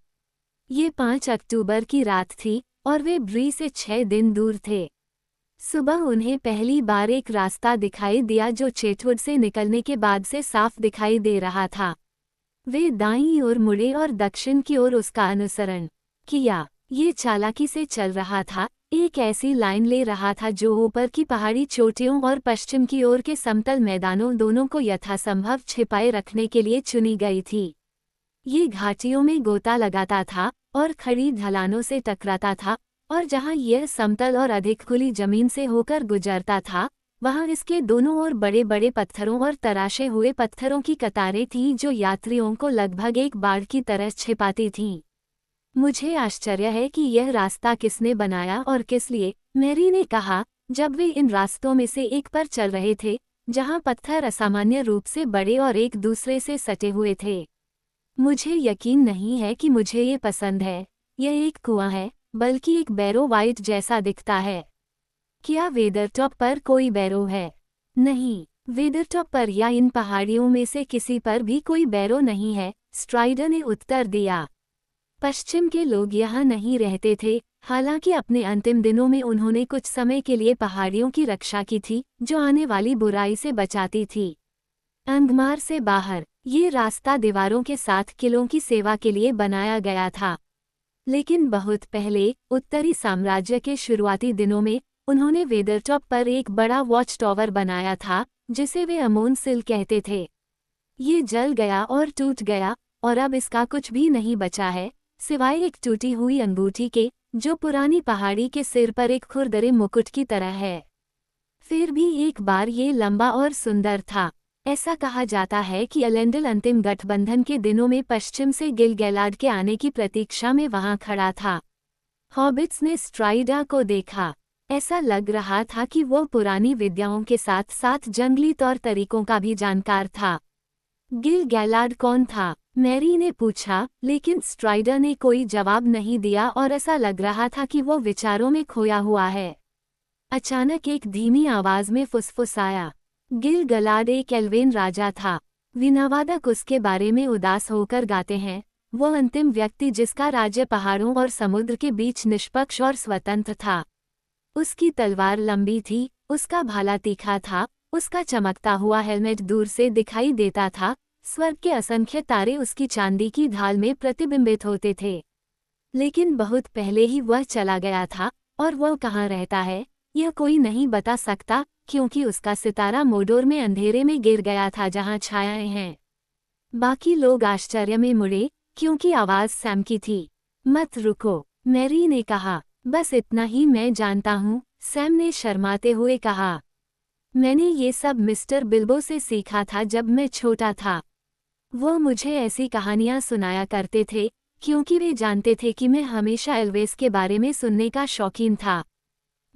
ये 5 अक्टूबर की रात थी, और वे ब्री से 6 दिन दूर थे। सुबह उन्हें पहली बार एक रास्ता दिखाई दिया जो चेटवुड से निकलने के बाद से साफ दिखाई दे रहा था। वे दाईं ओर मुड़े और दक्षिण की ओर उसका अनुसरण किया। ये चालाकी से चल रहा था, एक ऐसी लाइन ले रहा था जो ऊपर की पहाड़ी चोटियों और पश्चिम की ओर के समतल मैदानों दोनों को यथासंभव छिपाए रखने के लिए चुनी गई थी। ये घाटियों में गोता लगाता था और खड़ी ढलानों से टकराता था, और जहां यह समतल और अधिक खुली जमीन से होकर गुजरता था, वहां इसके दोनों ओर बड़े बड़े पत्थरों और तराशे हुए पत्थरों की कतारें थीं जो यात्रियों को लगभग एक बाड़ की तरह छिपाती थीं। मुझे आश्चर्य है कि यह रास्ता किसने बनाया और किस लिए, मैरी ने कहा, जब वे इन रास्तों में से एक पर चल रहे थे, जहां पत्थर असामान्य रूप से बड़े और एक दूसरे से सटे हुए थे। मुझे यकीन नहीं है कि मुझे ये पसंद है। यह एक कुआं है, बल्कि एक बैरो वाइट जैसा दिखता है। क्या वेदरटॉप पर कोई बैरो है? नहीं, वेदरटॉप पर या इन पहाड़ियों में से किसी पर भी कोई बैरो नहीं है, स्ट्राइडर ने उत्तर दिया। पश्चिम के लोग यहाँ नहीं रहते थे, हालांकि अपने अंतिम दिनों में उन्होंने कुछ समय के लिए पहाड़ियों की रक्षा की थी, जो आने वाली बुराई से बचाती थी। अंगमार से बाहर, ये रास्ता दीवारों के साथ किलों की सेवा के लिए बनाया गया था। लेकिन बहुत पहले, उत्तरी साम्राज्य के शुरुआती दिनों में, उन्होंने वेदरटॉप पर एक बड़ा वॉच टावर बनाया था, जिसे वे अमोन सिल कहते थे। ये जल गया और टूट गया, और अब इसका कुछ भी नहीं बचा है, सिवाय एक टूटी हुई अंगूठी के, जो पुरानी पहाड़ी के सिर पर एक खुरदरे मुकुट की तरह है। फिर भी एक बार ये लंबा और सुंदर था। ऐसा कहा जाता है कि एलेंडल अंतिम गठबंधन के दिनों में पश्चिम से गिलगैलाड के आने की प्रतीक्षा में वहां खड़ा था। हॉबिट्स ने स्ट्राइडा को देखा। ऐसा लग रहा था कि वो पुरानी विद्याओं के साथ साथ जंगली तौर तरीकों का भी जानकार था। गिलगैलाड कौन था? मैरी ने पूछा, लेकिन स्ट्राइडर ने कोई जवाब नहीं दिया और ऐसा लग रहा था कि वो विचारों में खोया हुआ है। अचानक एक धीमी आवाज में फुसफुसाया, गिलगैलाड एक एल्वेन राजा था। विनावादक उसके बारे में उदास होकर गाते हैं। वो अंतिम व्यक्ति जिसका राज्य पहाड़ों और समुद्र के बीच निष्पक्ष और स्वतंत्र था। उसकी तलवार लंबी थी, उसका भाला तीखा था, उसका चमकता हुआ हेलमेट दूर से दिखाई देता था, स्वर्ग के असंख्य तारे उसकी चांदी की ढाल में प्रतिबिंबित होते थे। लेकिन बहुत पहले ही वह चला गया था, और वह कहाँ रहता है, यह कोई नहीं बता सकता, क्योंकि उसका सितारा मोडोर में अंधेरे में गिर गया था जहां छायाएं हैं। बाकी लोग आश्चर्य में मुड़े, क्योंकि आवाज सैम की थी। मत रुको, मैरी ने कहा। बस इतना ही मैं जानता हूँ, सैम ने शर्माते हुए कहा। मैंने ये सब मिस्टर बिल्बो से सीखा था जब मैं छोटा था। वो मुझे ऐसी कहानियां सुनाया करते थे, क्योंकि वे जानते थे कि मैं हमेशा एल्वेस के बारे में सुनने का शौकीन था।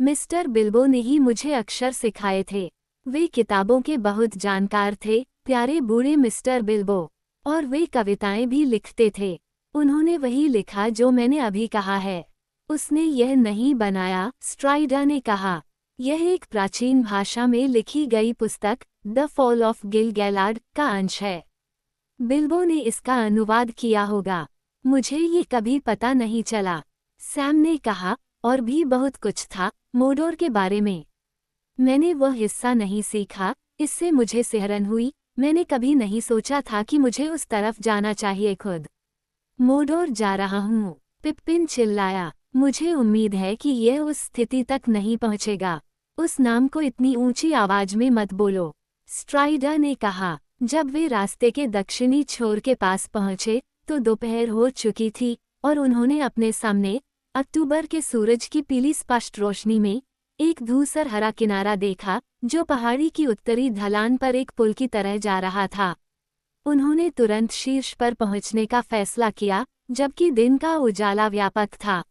मिस्टर बिल्बो ने ही मुझे अक्षर सिखाए थे। वे किताबों के बहुत जानकार थे, प्यारे बूढ़े मिस्टर बिल्बो। और वे कविताएं भी लिखते थे। उन्होंने वही लिखा जो मैंने अभी कहा है। उसने यह नहीं बनाया, स्ट्राइडा ने कहा। यह एक प्राचीन भाषा में लिखी गई पुस्तक, द फॉल ऑफ गिलगैलाड, का अंश है। बिल्बो ने इसका अनुवाद किया होगा। मुझे ये कभी पता नहीं चला, सैम ने कहा। और भी बहुत कुछ था, मोडोर के बारे में। मैंने वह हिस्सा नहीं सीखा, इससे मुझे सिहरन हुई। मैंने कभी नहीं सोचा था कि मुझे उस तरफ जाना चाहिए खुद। मोडोर जा रहा हूँ, पिप्पिन चिल्लाया। मुझे उम्मीद है कि यह उस स्थिति तक नहीं पहुँचेगा। उस नाम को इतनी ऊंची आवाज में मत बोलो, स्ट्राइडा ने कहा। जब वे रास्ते के दक्षिणी छोर के पास पहुंचे, तो दोपहर हो चुकी थी, और उन्होंने अपने सामने, अक्टूबर के सूरज की पीली स्पष्ट रोशनी में, एक धूसर हरा किनारा देखा, जो पहाड़ी की उत्तरी ढलान पर एक पुल की तरह जा रहा था। उन्होंने तुरंत शीर्ष पर पहुंचने का फैसला किया, जबकि दिन का उजाला व्यापक था।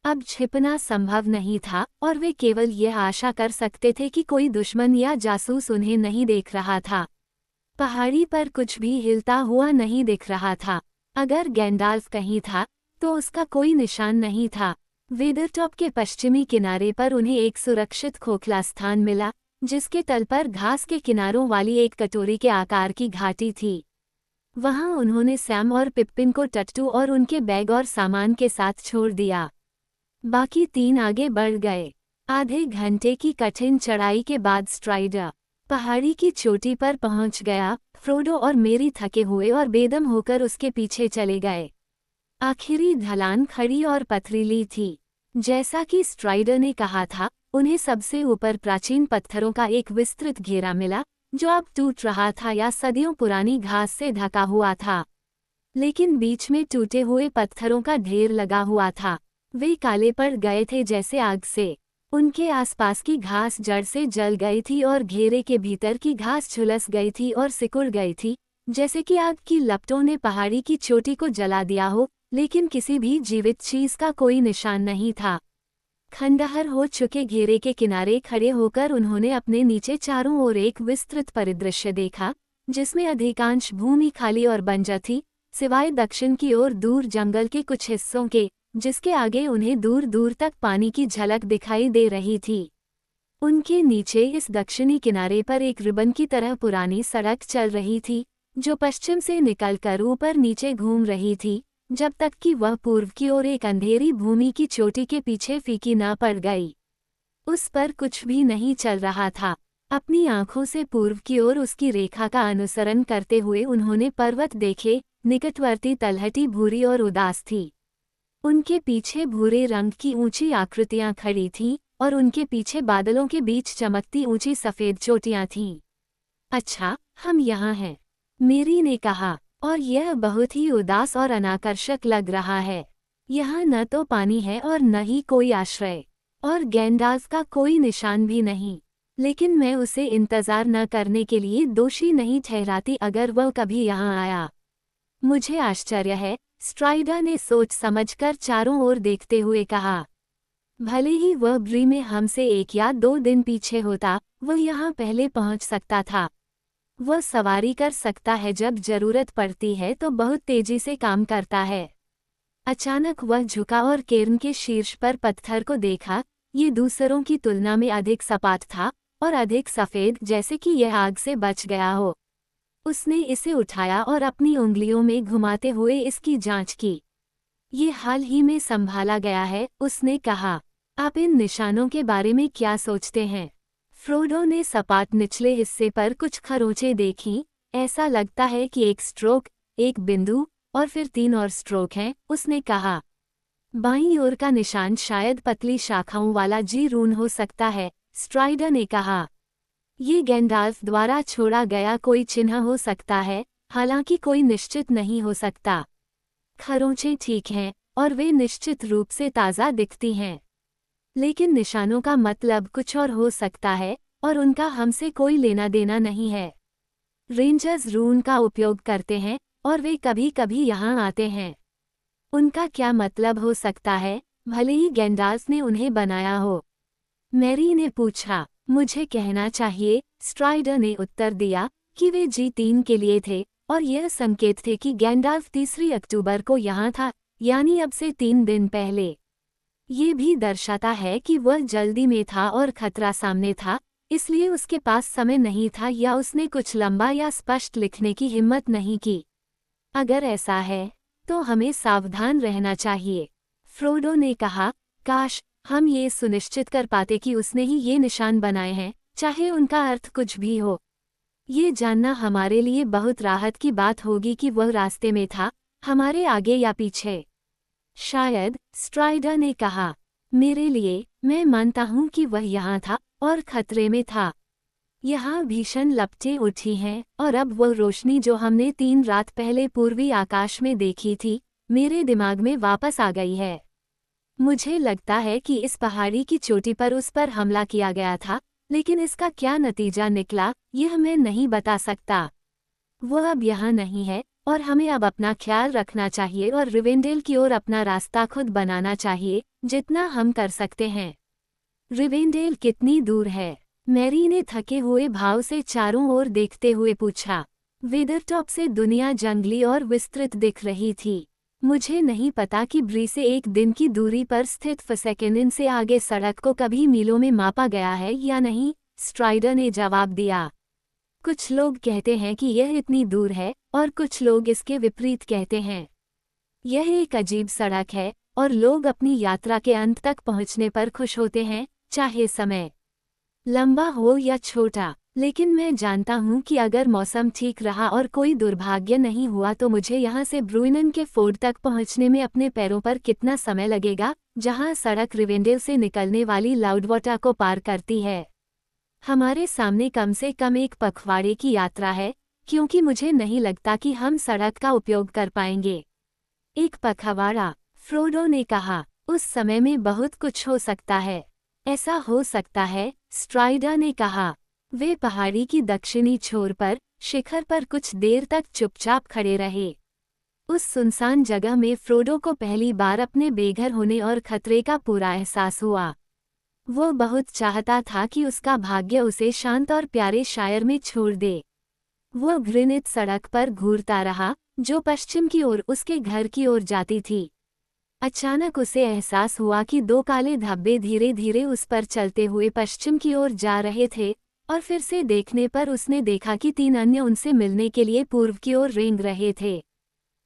अब छिपना संभव नहीं था, और वे केवल यह आशा कर सकते थे कि कोई दुश्मन या जासूस उन्हें नहीं देख रहा था। पहाड़ी पर कुछ भी हिलता हुआ नहीं दिख रहा था। अगर गैंडाल्फ कहीं था, तो उसका कोई निशान नहीं था। वेदरटॉप के पश्चिमी किनारे पर उन्हें एक सुरक्षित खोखला स्थान मिला, जिसके तल पर घास के किनारों वाली एक कटोरी के आकार की घाटी थी। वहां उन्होंने सैम और पिप्पिन को टट्टू और उनके बैग और सामान के साथ छोड़ दिया। बाकी तीन आगे बढ़ गए। आधे घंटे की कठिन चढ़ाई के बाद स्ट्राइडर पहाड़ी की चोटी पर पहुंच गया। फ्रोडो और मेरी थके हुए और बेदम होकर उसके पीछे चले गए। आखिरी ढलान खड़ी और पथरीली थी। जैसा कि स्ट्राइडर ने कहा था, उन्हें सबसे ऊपर प्राचीन पत्थरों का एक विस्तृत घेरा मिला, जो अब टूट रहा था या सदियों पुरानी घास से ढका हुआ था। लेकिन बीच में टूटे हुए पत्थरों का ढेर लगा हुआ था। वे काले पड़ गए थे जैसे आग से। उनके आसपास की घास जड़ से जल गई थी और घेरे के भीतर की घास झुलस गई थी और सिकुड़ गई थी, जैसे कि आग की लपटों ने पहाड़ी की चोटी को जला दिया हो, लेकिन किसी भी जीवित चीज का कोई निशान नहीं था। खंडहर हो चुके घेरे के किनारे खड़े होकर उन्होंने अपने नीचे चारों ओर एक विस्तृत परिदृश्य देखा, जिसमें अधिकांश भूमि खाली और बंजर थी, सिवाय दक्षिण की ओर दूर जंगल के कुछ हिस्सों के, जिसके आगे उन्हें दूर दूर तक पानी की झलक दिखाई दे रही थी। उनके नीचे इस दक्षिणी किनारे पर एक रिबन की तरह पुरानी सड़क चल रही थी, जो पश्चिम से निकलकर ऊपर नीचे घूम रही थी, जब तक कि वह पूर्व की ओर एक अंधेरी भूमि की चोटी के पीछे फीकी न पड़ गई। उस पर कुछ भी नहीं चल रहा था। अपनी आंखों से पूर्व की ओर उसकी रेखा का अनुसरण करते हुए उन्होंने पर्वत देखे। निकटवर्ती तलहटी भूरी और उदास थी। उनके पीछे भूरे रंग की ऊंची आकृतियां खड़ी थीं और उनके पीछे बादलों के बीच चमकती ऊंची सफेद चोटियां थीं। अच्छा, हम यहाँ हैं, मेरी ने कहा, और यह बहुत ही उदास और अनाकर्षक लग रहा है। यहाँ न तो पानी है और न ही कोई आश्रय, और गैंडाल्फ का कोई निशान भी नहीं। लेकिन मैं उसे इंतजार न करने के लिए दोषी नहीं ठहराती अगर वह कभी यहाँ आया। मुझे आश्चर्य है, स्ट्राइडर ने सोच समझकर चारों ओर देखते हुए कहा। भले ही वह ब्री में हमसे 1 या 2 दिन पीछे होता, वह यहाँ पहले पहुँच सकता था। वह सवारी कर सकता है, जब जरूरत पड़ती है तो बहुत तेजी से काम करता है। अचानक वह झुका और केर्न के शीर्ष पर पत्थर को देखा। ये दूसरों की तुलना में अधिक सपाट था और अधिक सफ़ेद, जैसे कि यह आग से बच गया हो। उसने इसे उठाया और अपनी उंगलियों में घुमाते हुए इसकी जांच की। ये हाल ही में संभाला गया है, उसने कहा। आप इन निशानों के बारे में क्या सोचते हैं? फ्रोडो ने सपाट निचले हिस्से पर कुछ खरोंचें देखीं। ऐसा लगता है कि एक स्ट्रोक, एक बिंदु और फिर 3 और स्ट्रोक हैं, उसने कहा। बाईं ओर का निशान शायद पतली शाखाओं वाला जी रून हो सकता है, स्ट्राइडर ने कहा। ये गैंडाल्फ द्वारा छोड़ा गया कोई चिन्ह हो सकता है, हालांकि कोई निश्चित नहीं हो सकता। खरोंचें ठीक हैं और वे निश्चित रूप से ताज़ा दिखती हैं, लेकिन निशानों का मतलब कुछ और हो सकता है और उनका हमसे कोई लेना देना नहीं है। रेंजर्स रून का उपयोग करते हैं और वे कभी कभी यहाँ आते हैं। उनका क्या मतलब हो सकता है, भले ही गैंडाल्फ ने उन्हें बनाया हो? मैरी ने पूछा। मुझे कहना चाहिए, स्ट्राइडर ने उत्तर दिया, कि वे G3 के लिए थे और यह संकेत थे कि गैंडाल्फ 3 अक्टूबर को यहाँ था, यानी अब से 3 दिन पहले। ये भी दर्शाता है कि वह जल्दी में था और खतरा सामने था, इसलिए उसके पास समय नहीं था या उसने कुछ लंबा या स्पष्ट लिखने की हिम्मत नहीं की। अगर ऐसा है तो हमें सावधान रहना चाहिए, फ्रोडो ने कहा। काश हम ये सुनिश्चित कर पाते कि उसने ही ये निशान बनाए हैं, चाहे उनका अर्थ कुछ भी हो। ये जानना हमारे लिए बहुत राहत की बात होगी कि वह रास्ते में था, हमारे आगे या पीछे। शायद, स्ट्राइडर ने कहा। मेरे लिए, मैं मानता हूँ कि वह यहाँ था और खतरे में था। यहाँ भीषण लपटें उठी हैं और अब वह रोशनी जो हमने 3 रात पहले पूर्वी आकाश में देखी थी, मेरे दिमाग में वापस आ गई है। मुझे लगता है कि इस पहाड़ी की चोटी पर उस पर हमला किया गया था, लेकिन इसका क्या नतीजा निकला, यह मैं नहीं बता सकता। वह अब यहाँ नहीं है और हमें अब अपना ख्याल रखना चाहिए और रिवेंडेल की ओर अपना रास्ता खुद बनाना चाहिए, जितना हम कर सकते हैं। रिवेंडेल कितनी दूर है? मैरी ने थके हुए भाव से चारों ओर देखते हुए पूछा। वेदरटॉप से दुनिया जंगली और विस्तृत दिख रही थी। मुझे नहीं पता कि ब्री से 1 दिन की दूरी पर स्थित फसेकेनिन से आगे सड़क को कभी मीलों में मापा गया है या नहीं, स्ट्राइडर ने जवाब दिया। कुछ लोग कहते हैं कि यह इतनी दूर है और कुछ लोग इसके विपरीत कहते हैं। यह एक अजीब सड़क है और लोग अपनी यात्रा के अंत तक पहुंचने पर खुश होते हैं, चाहे समय लंबा हो या छोटा। लेकिन मैं जानता हूँ कि अगर मौसम ठीक रहा और कोई दुर्भाग्य नहीं हुआ तो मुझे यहाँ से ब्रुइनन के फोर्ड तक पहुँचने में अपने पैरों पर कितना समय लगेगा, जहाँ सड़क रिवेंडेल से निकलने वाली लाउडवाटर को पार करती है। हमारे सामने कम से कम एक पखवाड़े की यात्रा है, क्योंकि मुझे नहीं लगता कि हम सड़क का उपयोग कर पाएंगे। एक पखवाड़ा, फ्रोडो ने कहा। उस समय में बहुत कुछ हो सकता है। ऐसा हो सकता है, स्ट्राइडा ने कहा। वे पहाड़ी की दक्षिणी छोर पर शिखर पर कुछ देर तक चुपचाप खड़े रहे। उस सुनसान जगह में फ्रोडो को पहली बार अपने बेघर होने और खतरे का पूरा एहसास हुआ। वो बहुत चाहता था कि उसका भाग्य उसे शांत और प्यारे शायर में छोड़ दे। वो घृणित सड़क पर घूरता रहा, जो पश्चिम की ओर उसके घर की ओर जाती थी। अचानक उसे एहसास हुआ कि दो काले धब्बे धीरे धीरे उस पर चलते हुए पश्चिम की ओर जा रहे थे, और फिर से देखने पर उसने देखा कि 3 अन्य उनसे मिलने के लिए पूर्व की ओर रेंग रहे थे।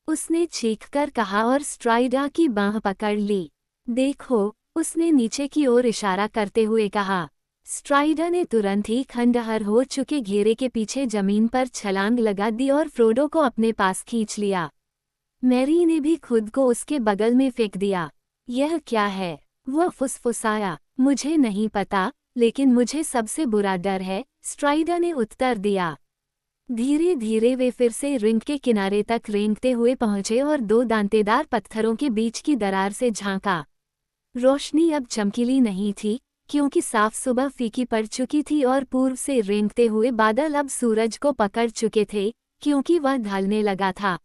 उसने चीखकर कहा और स्ट्राइडा की बाँह पकड़ ली। देखो, उसने नीचे की ओर इशारा करते हुए कहा। स्ट्राइडा ने तुरंत ही खंडहर हो चुके घेरे के पीछे जमीन पर छलांग लगा दी और फ्रोडो को अपने पास खींच लिया। मैरी ने भी खुद को उसके बगल में फेंक दिया। यह क्या है? वह फुसफुसाया। मुझे नहीं पता, लेकिन मुझे सबसे बुरा डर है, स्ट्राइडा ने उत्तर दिया। धीरे धीरे वे फिर से रिंग के किनारे तक रेंगते हुए पहुंचे और 2 दांतेदार पत्थरों के बीच की दरार से झांका। रोशनी अब चमकीली नहीं थी, क्योंकि साफ सुबह फीकी पड़ चुकी थी और पूर्व से रेंगते हुए बादल अब सूरज को पकड़ चुके थे, क्योंकि वह ढलने लगा था।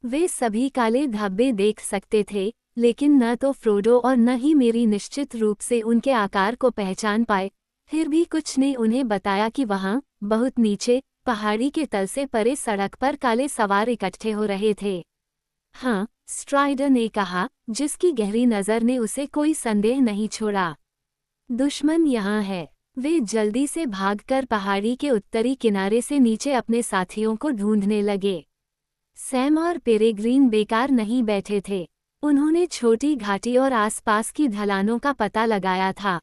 वे सभी काले धब्बे देख सकते थे, लेकिन न तो फ्रोडो और न ही मेरी निश्चित रूप से उनके आकार को पहचान पाए। फिर भी कुछ ने उन्हें बताया कि वहां, बहुत नीचे, पहाड़ी के तल से परे सड़क पर काले सवार इकट्ठे हो रहे थे। हाँ, स्ट्राइडर ने कहा, जिसकी गहरी नज़र ने उसे कोई संदेह नहीं छोड़ा। दुश्मन यहाँ है। वे जल्दी से भागकर पहाड़ी के उत्तरी किनारे से नीचे अपने साथियों को ढूंढने लगे। सैम और पेरेग्रीन बेकार नहीं बैठे थे। उन्होंने छोटी घाटी और आसपास की ढलानों का पता लगाया था।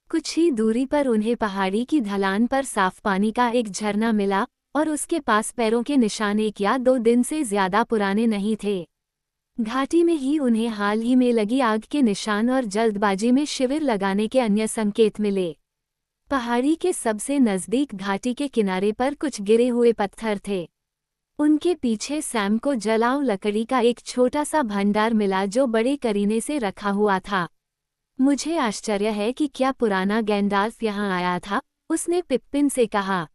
कुछ ही दूरी पर उन्हें पहाड़ी की ढलान पर साफ पानी का एक झरना मिला, और उसके पास पैरों के निशान 1 या 2 दिन से ज्यादा पुराने नहीं थे। घाटी में ही उन्हें हाल ही में लगी आग के निशान और जल्दबाजी में शिविर लगाने के अन्य संकेत मिले। पहाड़ी के सबसे नजदीक घाटी के किनारे पर कुछ गिरे हुए पत्थर थे। उनके पीछे सैम को जलाऊ लकड़ी का एक छोटा सा भंडार मिला जो बड़े करीने से रखा हुआ था। मुझे आश्चर्य है कि क्या पुराना गैंडाल्फ यहाँ आया था, उसने पिप्पिन से कहा।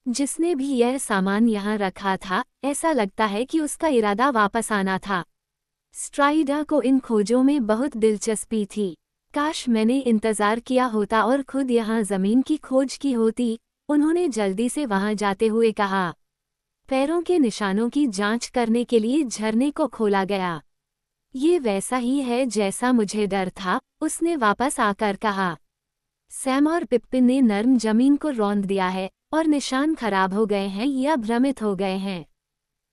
जिसने भी यह सामान यहाँ रखा था, ऐसा लगता है कि उसका इरादा वापस आना था। स्ट्राइडा को इन खोजों में बहुत दिलचस्पी थी। काश मैंने इंतजार किया होता और खुद यहाँ जमीन की खोज की होती, उन्होंने जल्दी से वहां जाते हुए कहा। पैरों के निशानों की जांच करने के लिए झरने को खोला गया। ये वैसा ही है जैसा मुझे डर था, उसने वापस आकर कहा। सैम और पिप्पिन ने नर्म जमीन को रौंद दिया है, और निशान खराब हो गए हैं या भ्रमित हो गए हैं।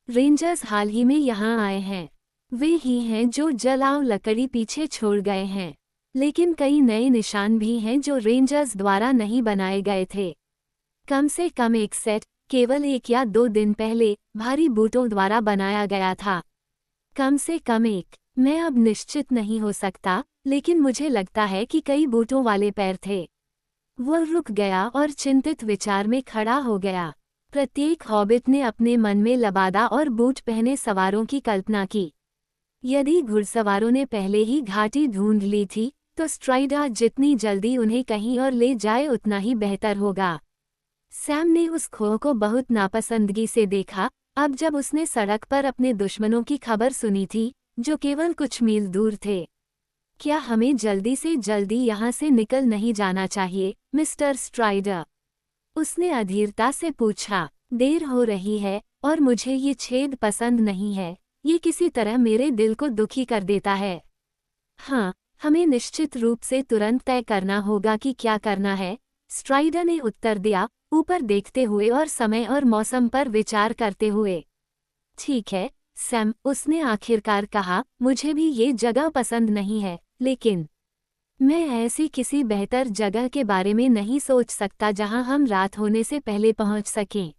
रेंजर्स हाल ही में यहाँ आए हैं। वे ही हैं जो जलाऊ लकड़ी पीछे छोड़ गए हैं, लेकिन कई नए निशान भी हैं जो रेंजर्स द्वारा नहीं बनाए गए थे। कम से कम एक सेट, केवल 1 या 2 दिन पहले, भारी बूटों द्वारा बनाया गया था। कम से कम एक। मैं अब निश्चित नहीं हो सकता, लेकिन मुझे लगता है कि कई बूटों वाले पैर थे। वह रुक गया और चिंतित विचार में खड़ा हो गया। प्रत्येक हॉबिट ने अपने मन में लबादा और बूट पहने सवारों की कल्पना की। यदि घुड़सवारों ने पहले ही घाटी ढूंढ ली थी, तो स्ट्राइडा जितनी जल्दी उन्हें कहीं और ले जाए उतना ही बेहतर होगा। सैम ने उस खो को बहुत नापसंदगी से देखा, अब जब उसने सड़क पर अपने दुश्मनों की खबर सुनी थी, जो केवल कुछ मील दूर थे। क्या हमें जल्दी से जल्दी यहाँ से निकल नहीं जाना चाहिए, मिस्टर स्ट्राइडर? उसने अधीरता से पूछा। देर हो रही है, और मुझे ये छेद पसंद नहीं है। ये किसी तरह मेरे दिल को दुखी कर देता है। हाँ, हमें निश्चित रूप से तुरंत तय करना होगा कि क्या करना है, स्ट्राइडर ने उत्तर दिया, ऊपर देखते हुए और समय और मौसम पर विचार करते हुए। ठीक है, सैम, उसने आखिरकार कहा, मुझे भी ये जगह पसंद नहीं है, लेकिन मैं ऐसी किसी बेहतर जगह के बारे में नहीं सोच सकता जहां हम रात होने से पहले पहुंच सकें।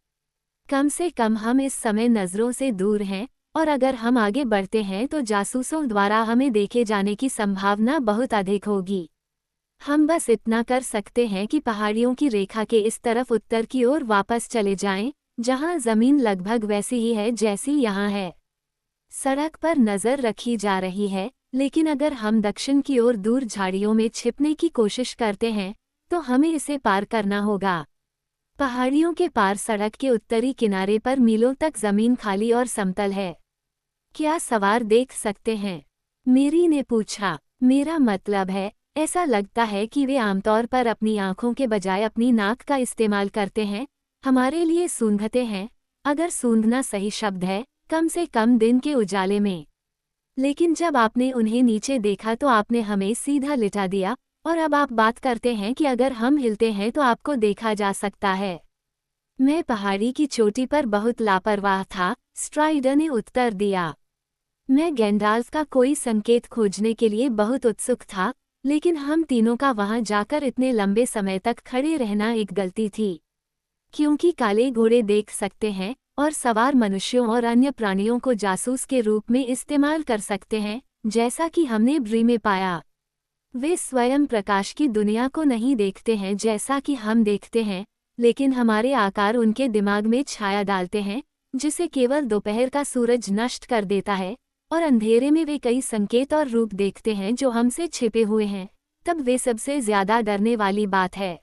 कम से कम हम इस समय नज़रों से दूर हैं, और अगर हम आगे बढ़ते हैं तो जासूसों द्वारा हमें देखे जाने की संभावना बहुत अधिक होगी। हम बस इतना कर सकते हैं कि पहाड़ियों की रेखा के इस तरफ उत्तर की ओर वापस चले जाएं, जहां जमीन लगभग वैसी ही है जैसी यहाँ है। सड़क पर नज़र रखी जा रही है, लेकिन अगर हम दक्षिण की ओर दूर झाड़ियों में छिपने की कोशिश करते हैं तो हमें इसे पार करना होगा। पहाड़ियों के पार सड़क के उत्तरी किनारे पर मीलों तक जमीन खाली और समतल है। क्या सवार देख सकते हैं? मेरी ने पूछा। मेरा मतलब है, ऐसा लगता है कि वे आमतौर पर अपनी आंखों के बजाय अपनी नाक का इस्तेमाल करते हैं, हमारे लिए सूंघते हैं, अगर सूंघना सही शब्द है, कम से कम दिन के उजाले में। लेकिन जब आपने उन्हें नीचे देखा तो आपने हमें सीधा लिटा दिया, और अब आप बात करते हैं कि अगर हम हिलते हैं तो आपको देखा जा सकता है। मैं पहाड़ी की चोटी पर बहुत लापरवाह था, स्ट्राइडर ने उत्तर दिया। मैं गैंडाल्फ का कोई संकेत खोजने के लिए बहुत उत्सुक था, लेकिन हम तीनों का वहां जाकर इतने लंबे समय तक खड़े रहना एक गलती थी। क्योंकि काले घोड़े देख सकते हैं और सवार मनुष्यों और अन्य प्राणियों को जासूस के रूप में इस्तेमाल कर सकते हैं, जैसा कि हमने ब्री में पाया। वे स्वयं प्रकाश की दुनिया को नहीं देखते हैं जैसा कि हम देखते हैं, लेकिन हमारे आकार उनके दिमाग में छाया डालते हैं, जिसे केवल दोपहर का सूरज नष्ट कर देता है, और अंधेरे में वे कई संकेत और रूप देखते हैं जो हमसे छिपे हुए हैं। तब वे सबसे ज्यादा डरने वाली बात है।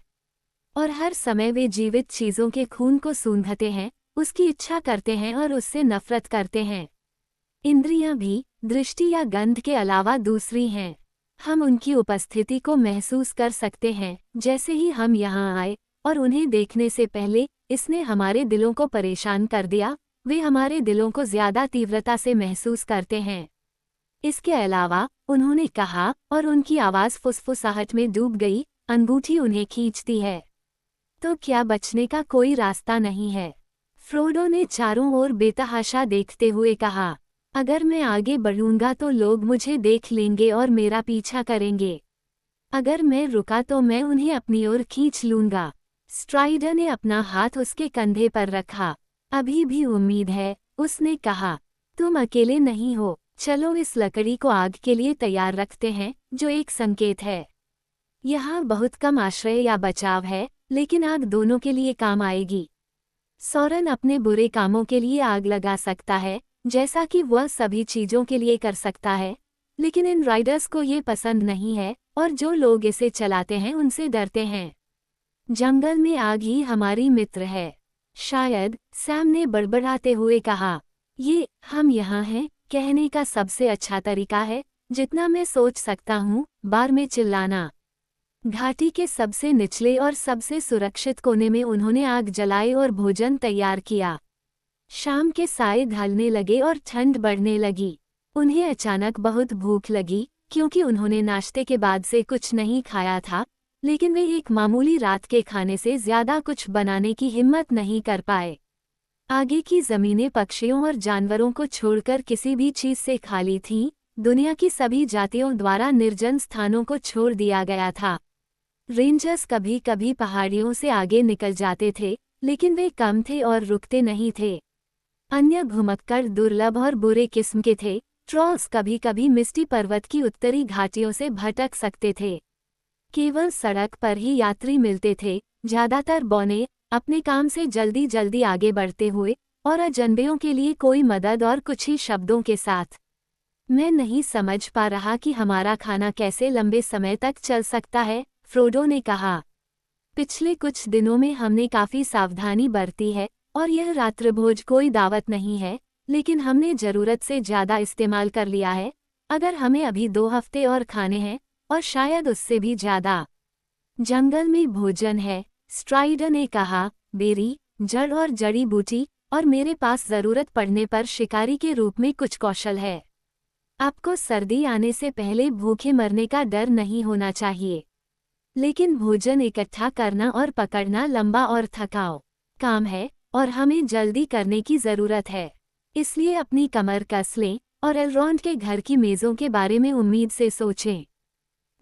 और हर समय वे जीवित चीजों के खून को सूंघते हैं, उसकी इच्छा करते हैं और उससे नफरत करते हैं। इंद्रियां भी दृष्टि या गंध के अलावा दूसरी हैं। हम उनकी उपस्थिति को महसूस कर सकते हैं। जैसे ही हम यहाँ आए और उन्हें देखने से पहले इसने हमारे दिलों को परेशान कर दिया, वे हमारे दिलों को ज्यादा तीव्रता से महसूस करते हैं। इसके अलावा, उन्होंने कहा, और उनकी आवाज फुसफुसाहट में डूब गई, अंगूठी उन्हें खींचती है। तो क्या बचने का कोई रास्ता नहीं है? फ्रोडो ने चारों ओर बेतहाशा देखते हुए कहा। अगर मैं आगे बढ़ूंगा तो लोग मुझे देख लेंगे और मेरा पीछा करेंगे। अगर मैं रुका तो मैं उन्हें अपनी ओर खींच लूंगा। स्ट्राइडर ने अपना हाथ उसके कंधे पर रखा। अभी भी उम्मीद है, उसने कहा। तुम अकेले नहीं हो, चलो इस लकड़ी को आग के लिए तैयार रखते हैं, जो एक संकेत है। यहाँ बहुत कम आश्रय या बचाव है, लेकिन आग दोनों के लिए काम आएगी। सौरन अपने बुरे कामों के लिए आग लगा सकता है, जैसा कि वह सभी चीजों के लिए कर सकता है, लेकिन इन राइडर्स को ये पसंद नहीं है, और जो लोग इसे चलाते हैं उनसे डरते हैं। जंगल में आग ही हमारी मित्र है। शायद, सैम ने बड़बड़ाते हुए कहा। ये, हम यहाँ हैं, कहने का सबसे अच्छा तरीका है, जितना मैं सोच सकता हूँ, बार में चिल्लाना। घाटी के सबसे निचले और सबसे सुरक्षित कोने में उन्होंने आग जलाई और भोजन तैयार किया। शाम के साए ढलने लगे और ठंड बढ़ने लगी। उन्हें अचानक बहुत भूख लगी, क्योंकि उन्होंने नाश्ते के बाद से कुछ नहीं खाया था, लेकिन वे एक मामूली रात के खाने से ज्यादा कुछ बनाने की हिम्मत नहीं कर पाए। आगे की जमीनें पक्षियों और जानवरों को छोड़कर किसी भी चीज से खाली थीं, दुनिया की सभी जातियों द्वारा निर्जन स्थानों को छोड़ दिया गया था। रेंजर्स कभी कभी पहाड़ियों से आगे निकल जाते थे, लेकिन वे कम थे और रुकते नहीं थे। अन्य घुमक्कड़ दुर्लभ और बुरे किस्म के थे। ट्रॉल्स कभी कभी मिस्टी पर्वत की उत्तरी घाटियों से भटक सकते थे। केवल सड़क पर ही यात्री मिलते थे, ज्यादातर बौने, अपने काम से जल्दी जल्दी आगे बढ़ते हुए, और अजनबियों के लिए कोई मदद और कुछ ही शब्दों के साथ। मैं नहीं समझ पा रहा कि हमारा खाना कैसे लंबे समय तक चल सकता है, फ्रोडो ने कहा। पिछले कुछ दिनों में हमने काफी सावधानी बरती है, और यह रात्रिभोज कोई दावत नहीं है, लेकिन हमने जरूरत से ज्यादा इस्तेमाल कर लिया है। अगर हमें अभी 2 हफ्ते और खाने हैं, और शायद उससे भी ज्यादा। जंगल में भोजन है, स्ट्राइडर ने कहा, बेरी, जड़ और जड़ी बूटी, और मेरे पास जरूरत पड़ने पर शिकारी के रूप में कुछ कौशल है। आपको सर्दी आने से पहले भूखे मरने का डर नहीं होना चाहिए। लेकिन भोजन इकट्ठा करना और पकड़ना लंबा और थकाऊ काम है, और हमें जल्दी करने की जरूरत है। इसलिए अपनी कमर कस लें, और एलरॉन्ड के घर की मेज़ों के बारे में उम्मीद से सोचें।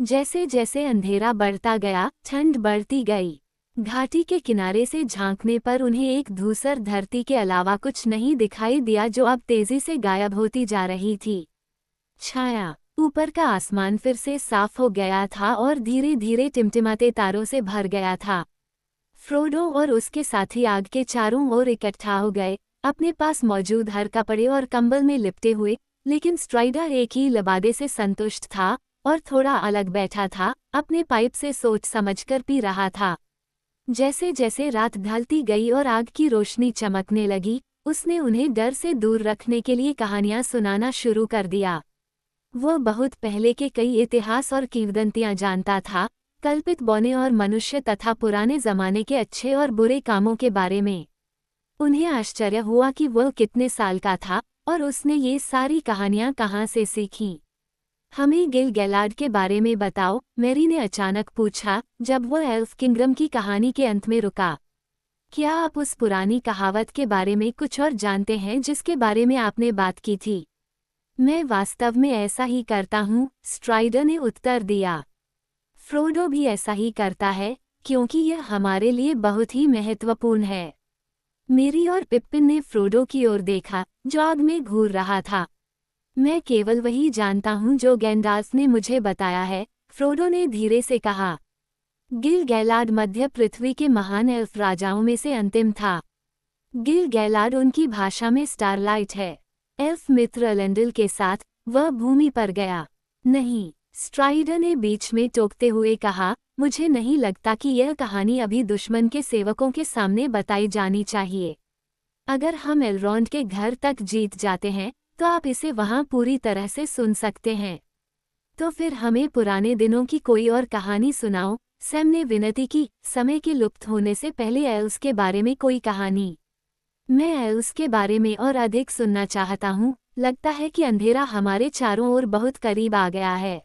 जैसे जैसे अंधेरा बढ़ता गया, ठंड बढ़ती गई। घाटी के किनारे से झांकने पर उन्हें एक धूसर धरती के अलावा कुछ नहीं दिखाई दिया, जो अब तेजी से गायब होती जा रही थी। छाया। ऊपर का आसमान फिर से साफ हो गया था और धीरे धीरे टिमटिमाते तारों से भर गया था। फ्रोडो और उसके साथी आग के चारों ओर इकट्ठा हो गए, अपने पास मौजूद हर कपड़े और कंबल में लिपटे हुए। लेकिन स्ट्राइडर एक ही लबादे से संतुष्ट था और थोड़ा अलग बैठा था, अपने पाइप से सोच समझकर पी रहा था। जैसे जैसे रात ढलती गई और आग की रोशनी चमकने लगी, उसने उन्हें डर से दूर रखने के लिए कहानियां सुनाना शुरू कर दिया। वो बहुत पहले के कई इतिहास और किंवदंतियां जानता था, कल्पित बौने और मनुष्य तथा पुराने जमाने के अच्छे और बुरे कामों के बारे में। उन्हें आश्चर्य हुआ कि वह कितने साल का था और उसने ये सारी कहानियां कहाँ से सीखीं। हमें गिल-गैलाड के बारे में बताओ, मैरी ने अचानक पूछा, जब वह एल्फ किंगडम की कहानी के अंत में रुका। क्या आप उस पुरानी कहावत के बारे में कुछ और जानते हैं जिसके बारे में आपने बात की थी? मैं वास्तव में ऐसा ही करता हूँ, स्ट्राइडर ने उत्तर दिया। फ्रोडो भी ऐसा ही करता है, क्योंकि यह हमारे लिए बहुत ही महत्वपूर्ण है। मेरी और पिप्पिन ने फ्रोडो की ओर देखा, जो आग में घूर रहा था। मैं केवल वही जानता हूँ जो गैंडाल्फ ने मुझे बताया है, फ्रोडो ने धीरे से कहा। गिल-गैलाड मध्य पृथ्वी के महान एल्फ राजाओं में से अंतिम था। गिल-गैलाड उनकी भाषा में स्टारलाइट है। एल्फ मित्र एलेंडिल के साथ वह भूमि पर गया। नहीं, स्ट्राइडर ने बीच में टोकते हुए कहा, मुझे नहीं लगता कि यह कहानी अभी दुश्मन के सेवकों के सामने बताई जानी चाहिए। अगर हम एलरोंड के घर तक जीत जाते हैं, तो आप इसे वहां पूरी तरह से सुन सकते हैं। तो फिर हमें पुराने दिनों की कोई और कहानी सुनाओ, सैम ने विनती की, समय के लुप्त होने से पहले एल्स के बारे में कोई कहानी। मैं एल्स के बारे में और अधिक सुनना चाहता हूँ, लगता है कि अंधेरा हमारे चारों ओर बहुत करीब आ गया है।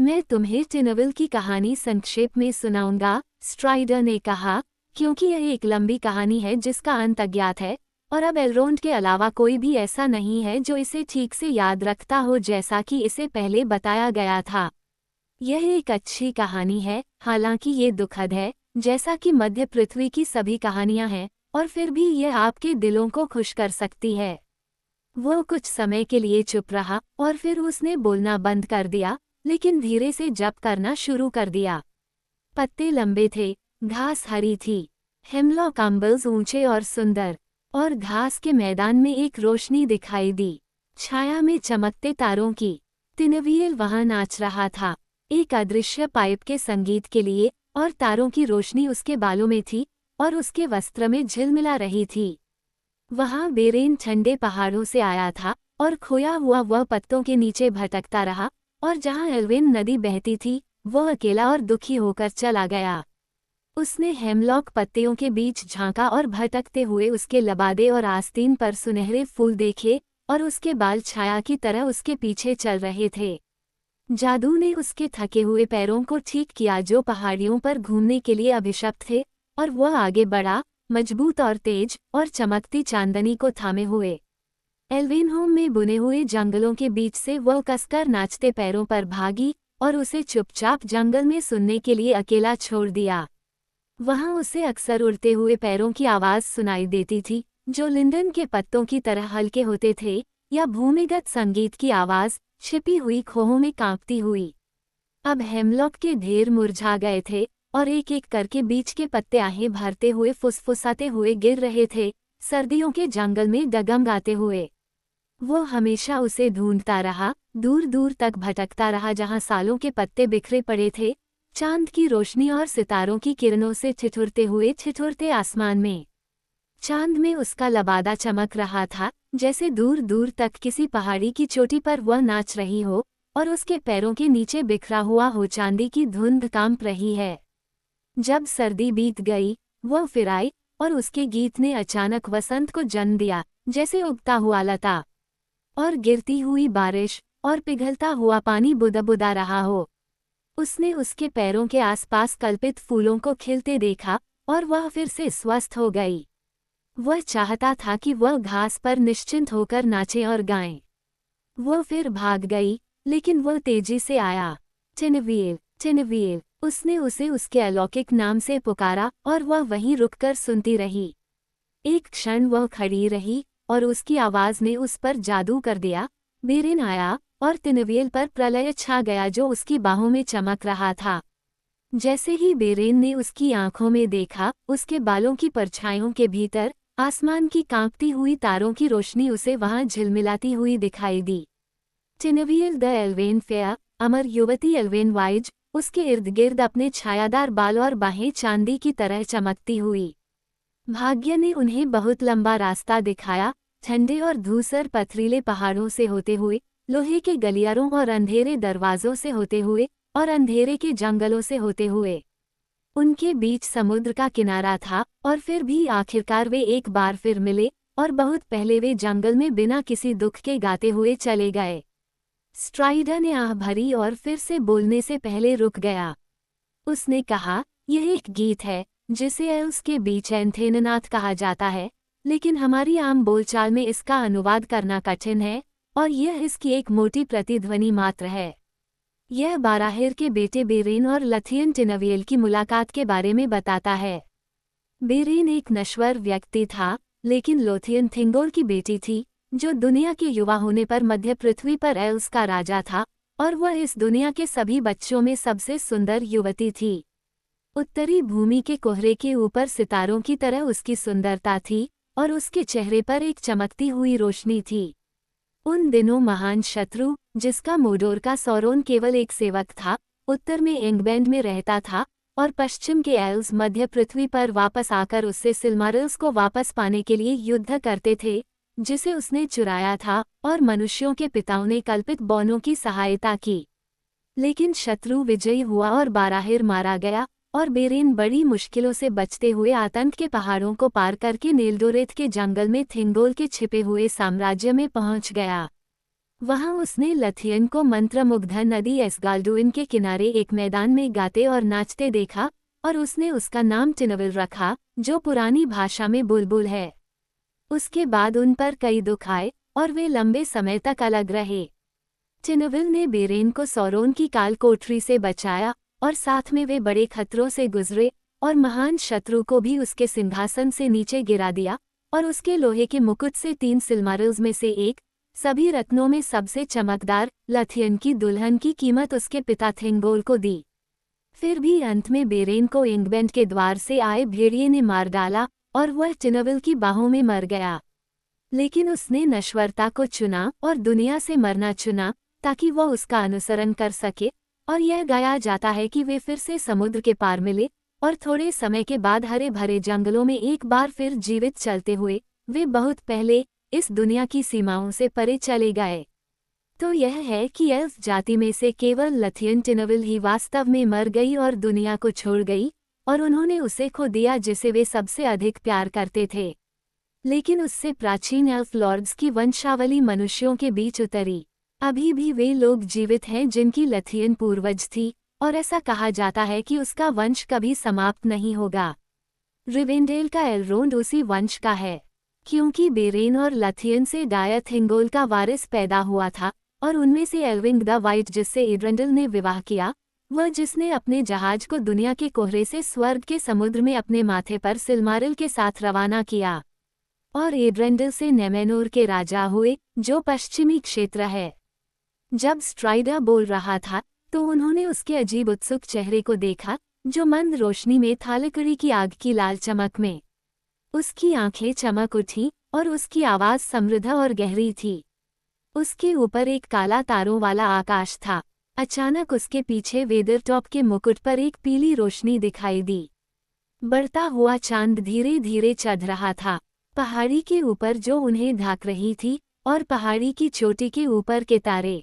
मैं तुम्हें टिनविल की कहानी संक्षेप में सुनाऊंगा, स्ट्राइडर ने कहा, क्योंकि यह एक लंबी कहानी है जिसका अंत अज्ञात है, और अब एलरोंड के अलावा कोई भी ऐसा नहीं है जो इसे ठीक से याद रखता हो जैसा कि इसे पहले बताया गया था। यह एक अच्छी कहानी है, हालांकि ये दुखद है, जैसा कि मध्य पृथ्वी की सभी कहानियां हैं, और फिर भी यह आपके दिलों को खुश कर सकती है। वो कुछ समय के लिए चुप रहा और फिर उसने बोलना बंद कर दिया, लेकिन धीरे से जप करना शुरू कर दिया। पत्ते लंबे थे, घास हरी थी, हेमलॉक अम्बल्स ऊंचे और सुंदर, और घास के मैदान में एक रोशनी दिखाई दी, छाया में चमकते तारों की। तिनवियल वहां नाच रहा था, एक अदृश्य पाइप के संगीत के लिए, और तारों की रोशनी उसके बालों में थी और उसके वस्त्र में झिलमिला रही थी। वहां बेरेन ठंडे पहाड़ों से आया था और खोया हुआ वह पत्तों के नीचे भटकता रहा, और जहां एल्विन नदी बहती थी, वह अकेला और दुखी होकर चला गया। उसने हेमलॉक पत्तियों के बीच झांका और भटकते हुए उसके लबादे और आस्तीन पर सुनहरे फूल देखे, और उसके बाल छाया की तरह उसके पीछे चल रहे थे। जादू ने उसके थके हुए पैरों को ठीक किया जो पहाड़ियों पर घूमने के लिए अभिशप्त थे, और वह आगे बढ़ा, मजबूत और तेज, और चमकती चांदनी को थामे हुए। एल्विनहोम में बुने हुए जंगलों के बीच से वह कसकर नाचते पैरों पर भागी और उसे चुपचाप जंगल में सुनने के लिए अकेला छोड़ दिया। वहां उसे अक्सर उड़ते हुए पैरों की आवाज सुनाई देती थी, जो लिंडन के पत्तों की तरह हल्के होते थे, या भूमिगत संगीत की आवाज, छिपी हुई खोहों में कांपती हुई। अब हेमलॉक के ढेर मुरझा गए थे, और एक एक करके बीच के पत्ते आहें भरते हुए फुसफुसाते हुए गिर रहे थे, सर्दियों के जंगल में डगमगाते हुए। वो हमेशा उसे ढूंढता रहा, दूर दूर तक भटकता रहा जहां सालों के पत्ते बिखरे पड़े थे, चांद की रोशनी और सितारों की किरणों से ठिठुरते आसमान में। चांद में उसका लबादा चमक रहा था, जैसे दूर दूर तक किसी पहाड़ी की चोटी पर वह नाच रही हो, और उसके पैरों के नीचे बिखरा हुआ हो चांदी की धुंध कांप रही है। जब सर्दी बीत गई, वह फिर आई, और उसके गीत ने अचानक वसंत को जन्म दिया, जैसे उगता हुआ लता, और गिरती हुई बारिश, और पिघलता हुआ पानी बुदबुदा रहा हो। उसने उसके पैरों के आसपास कल्पित फूलों को खिलते देखा, और वह फिर से स्वस्थ हो गई। वह चाहता था कि वह घास पर निश्चिंत होकर नाचे और गाएं। वह फिर भाग गई, लेकिन वह तेजी से आया। टिनवील, टिनवील। उसने उसे उसके अलौकिक नाम से पुकारा और वह वहीं रुककर सुनती रही। एक क्षण वह खड़ी रही और उसकी आवाज ने उस पर जादू कर दिया। बेरेन आया और टिनवील पर प्रलय छा गया जो उसकी बाहों में चमक रहा था। जैसे ही बेरेन ने उसकी आंखों में देखा, उसके बालों की परछाइयों के भीतर आसमान की कांपती हुई तारों की रोशनी उसे वहां झिलमिलाती हुई दिखाई दी। टिनवील द एल्वेन फेयर, अमर युवती एल्वेन वाइज, उसके इर्द गिर्द अपने छायादार बाल और बाहें चांदी की तरह चमकती हुई। भाग्य ने उन्हें बहुत लंबा रास्ता दिखाया, ठंडे और धूसर पथरीले पहाड़ों से होते हुए, लोहे के गलियारों और अंधेरे दरवाजों से होते हुए और अंधेरे के जंगलों से होते हुए। उनके बीच समुद्र का किनारा था और फिर भी आखिरकार वे एक बार फिर मिले और बहुत पहले वे जंगल में बिना किसी दुख के गाते हुए चले गए। स्ट्राइडर ने आह भरी और फिर से बोलने से पहले रुक गया। उसने कहा, यह एक गीत है जिसे एल्व्स के बीच एंथेननाथ कहा जाता है, लेकिन हमारी आम बोलचाल में इसका अनुवाद करना कठिन है और यह इसकी एक मोटी प्रतिध्वनि मात्र है। यह बाराहिर के बेटे बेरेन और लथियन टिनवील की मुलाकात के बारे में बताता है। बेरेन एक नश्वर व्यक्ति था, लेकिन लोथियन थिंगोल की बेटी थी, जो दुनिया के युवा होने पर मध्य पृथ्वी पर एल्व्स का राजा था, और वह इस दुनिया के सभी बच्चों में सबसे सुंदर युवती थी। उत्तरी भूमि के कोहरे के ऊपर सितारों की तरह उसकी सुंदरता थी और उसके चेहरे पर एक चमकती हुई रोशनी थी। उन दिनों महान शत्रु, जिसका मोडोर का सौरोन केवल एक सेवक था, उत्तर में एंगबैंड में रहता था और पश्चिम के एल्व्स मध्य पृथ्वी पर वापस आकर उससे सिल्मारिल्स को वापस पाने के लिए युद्ध करते थे, जिसे उसने चुराया था, और मनुष्यों के पिताओं ने कल्पित बौनों की सहायता की। लेकिन शत्रु विजयी हुआ और बाराहिर मारा गया, और बेरेन बड़ी मुश्किलों से बचते हुए आतंक के पहाड़ों को पार करके नेल्डोरेथ के जंगल में थिंगोल के छिपे हुए साम्राज्य में पहुंच गया। वहां उसने लथियन को मंत्रमुग्ध नदी एस्गाल्डुइन के किनारे एक मैदान में गाते और नाचते देखा, और उसने उसका नाम टिनविल रखा, जो पुरानी भाषा में बुलबुल है। उसके बाद उन पर कई दुख आए और वे लंबे समय तक अलग रहे। टिनविल ने बेरेन को सौरोन की काल कोठरी से बचाया, और साथ में वे बड़े खतरों से गुजरे और महान शत्रु को भी उसके सिंहासन से नीचे गिरा दिया, और उसके लोहे के मुकुट से 3 सिल्मारिल्स में से एक, सभी रत्नों में सबसे चमकदार लथियन की दुल्हन की कीमत उसके पिता थिंगोल को दी। फिर भी अंत में बेरेन को एंगबैंड के द्वार से आए भेड़िए ने मार डाला और वह टिनविल की बाहों में मर गया। लेकिन उसने नश्वरता को चुना और दुनिया से मरना चुना, ताकि वह उसका अनुसरण कर सके, और यह गाया जाता है कि वे फिर से समुद्र के पार मिले, और थोड़े समय के बाद हरे भरे जंगलों में एक बार फिर जीवित चलते हुए वे बहुत पहले इस दुनिया की सीमाओं से परे चले गए। तो यह है कि एल्फ जाति में से केवल लथियन टिनविल ही वास्तव में मर गई और दुनिया को छोड़ गई, और उन्होंने उसे खो दिया जिसे वे सबसे अधिक प्यार करते थे। लेकिन उससे प्राचीन एल्फ लॉर्ड्स की वंशावली मनुष्यों के बीच उतरी। अभी भी वे लोग जीवित हैं जिनकी लथियन पूर्वज थी, और ऐसा कहा जाता है कि उसका वंश कभी समाप्त नहीं होगा। रिवेंडेल का एलरोंड उसी वंश का है, क्योंकि बेरेन और लथियन से डायर थिंगोल का वारिस पैदा हुआ था, और उनमें से एल्विंग द वाइट, जिससे एड्रेंडल ने विवाह किया, वह जिसने अपने जहाज को दुनिया के कोहरे से स्वर्ग के समुद्र में अपने माथे पर सिल्मारिल के साथ रवाना किया, और एड्रेंडल से नेमेनोर के राजा हुए, जो पश्चिमी क्षेत्र है। जब स्ट्राइडर बोल रहा था, तो उन्होंने उसके अजीब उत्सुक चेहरे को देखा, जो मंद रोशनी में था, लकड़ी की आग की लाल चमक में। उसकी आंखें चमक उठी और उसकी आवाज समृद्ध और गहरी थी। उसके ऊपर एक काला तारों वाला आकाश था। अचानक उसके पीछे वेदरटॉप के मुकुट पर एक पीली रोशनी दिखाई दी। बढ़ता हुआ चांद धीरे धीरे चढ़ रहा था, पहाड़ी के ऊपर जो उन्हें ढाक रही थी, और पहाड़ी की चोटी के ऊपर के तारे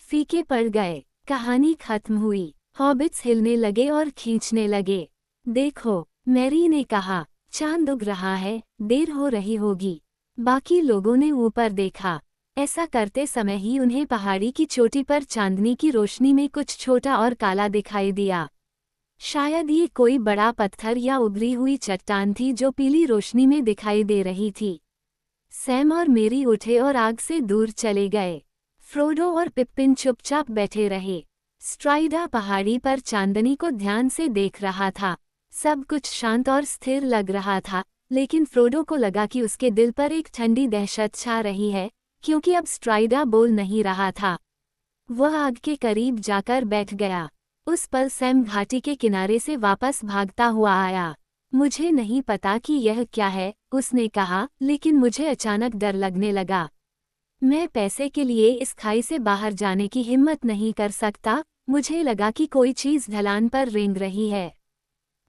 फीके पड़ गए। कहानी खत्म हुई। हॉबिट्स हिलने लगे और खींचने लगे। देखो, मैरी ने कहा, चांद उग रहा है, देर हो रही होगी। बाकी लोगों ने ऊपर देखा। ऐसा करते समय ही उन्हें पहाड़ी की चोटी पर चांदनी की रोशनी में कुछ छोटा और काला दिखाई दिया। शायद ये कोई बड़ा पत्थर या उभरी हुई चट्टान थी जो पीली रोशनी में दिखाई दे रही थी। सैम और मेरी उठे और आग से दूर चले गए। फ्रोडो और पिप्पिन चुपचाप बैठे रहे। स्ट्राइडा पहाड़ी पर चांदनी को ध्यान से देख रहा था। सब कुछ शांत और स्थिर लग रहा था, लेकिन फ्रोडो को लगा कि उसके दिल पर एक ठंडी दहशत छा रही है, क्योंकि अब स्ट्राइडा बोल नहीं रहा था। वह आग के करीब जाकर बैठ गया। उस पल सैम घाटी के किनारे से वापस भागता हुआ आया। मुझे नहीं पता कि यह क्या है, उसने कहा, लेकिन मुझे अचानक डर लगने लगा। मैं पैसे के लिए इस खाई से बाहर जाने की हिम्मत नहीं कर सकता। मुझे लगा कि कोई चीज ढलान पर रेंग रही है।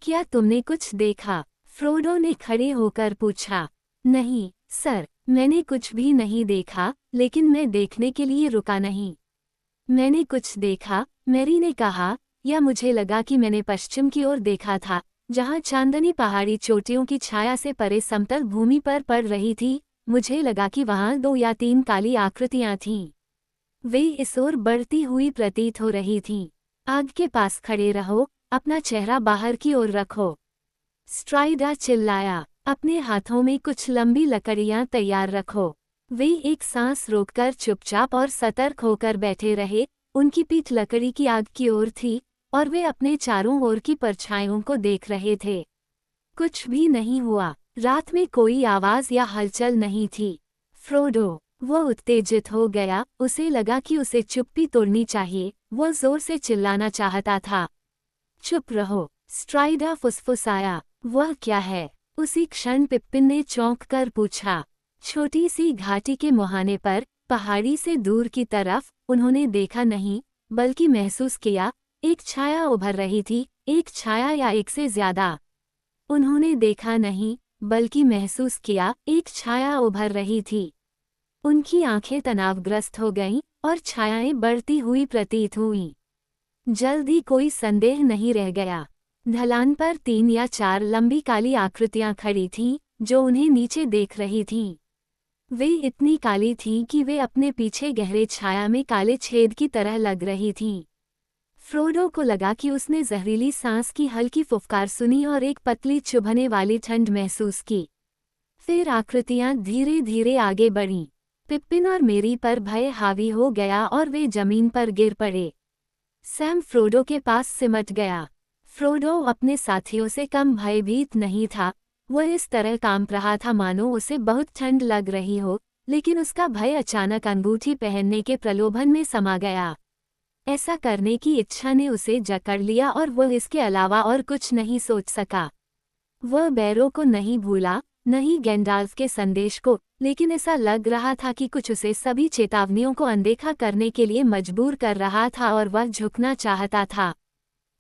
क्या तुमने कुछ देखा? फ्रोडो ने खड़े होकर पूछा। नहीं सर, मैंने कुछ भी नहीं देखा, लेकिन मैं देखने के लिए रुका नहीं। मैंने कुछ देखा, मैरी ने कहा, या मुझे लगा कि मैंने पश्चिम की ओर देखा था, जहां चांदनी पहाड़ी चोटियों की छाया से परे समतल भूमि पर पड़ रही थी। मुझे लगा कि वहां 2 या 3 काली आकृतियां थीं। वे इस ओर बढ़ती हुई प्रतीत हो रही थीं। आग के पास खड़े रहो, अपना चेहरा बाहर की ओर रखो, स्ट्राइडा चिल्लाया। अपने हाथों में कुछ लंबी लकड़ियां तैयार रखो। वे एक सांस रोककर चुपचाप और सतर्क होकर बैठे रहे। उनकी पीठ लकड़ी की आग की ओर थी, और वे अपने चारों ओर की परछाइयों को देख रहे थे। कुछ भी नहीं हुआ। रात में कोई आवाज या हलचल नहीं थी। फ्रोडो, वह उत्तेजित हो गया। उसे लगा कि उसे चुप्पी तोड़नी चाहिए। वह जोर से चिल्लाना चाहता था। चुप रहो, स्ट्राइडा फुसफुसाया। वह क्या है? उसी क्षण पिप्पिन ने चौंक कर पूछा। छोटी सी घाटी के मुहाने पर, पहाड़ी से दूर की तरफ, उन्होंने देखा नहीं, बल्कि महसूस किया, एक छाया उभर रही थी। एक छाया या एक से ज्यादा। उन्होंने देखा नहीं, बल्कि महसूस किया, एक छाया उभर रही थी। उनकी आंखें तनावग्रस्त हो गईं, और छायाएं बढ़ती हुई प्रतीत हुईं। जल्दी कोई संदेह नहीं रह गया। ढलान पर 3 या 4 लंबी काली आकृतियां खड़ी थीं, जो उन्हें नीचे देख रही थीं। वे इतनी काली थीं कि वे अपने पीछे गहरे छाया में काले छेद की तरह लग रही थीं। फ्रोडो को लगा कि उसने जहरीली सांस की हल्की फुफकार सुनी और एक पतली चुभने वाली ठंड महसूस की। फिर आकृतियां धीरे धीरे आगे बढ़ीं। पिप्पिन और मेरी पर भय हावी हो गया और वे जमीन पर गिर पड़े। सैम फ्रोडो के पास सिमट गया। फ्रोडो अपने साथियों से कम भयभीत नहीं था। वह इस तरह कांप रहा था मानो उसे बहुत ठंड लग रही हो, लेकिन उसका भय अचानक अंगूठी पहनने के प्रलोभन में समा गया। ऐसा करने की इच्छा ने उसे जकड़ लिया और वह इसके अलावा और कुछ नहीं सोच सका। वह बैरो को नहीं भूला, नहीं गैंडाल्फ के संदेश को, लेकिन ऐसा लग रहा था कि कुछ उसे सभी चेतावनियों को अनदेखा करने के लिए मजबूर कर रहा था और वह झुकना चाहता था।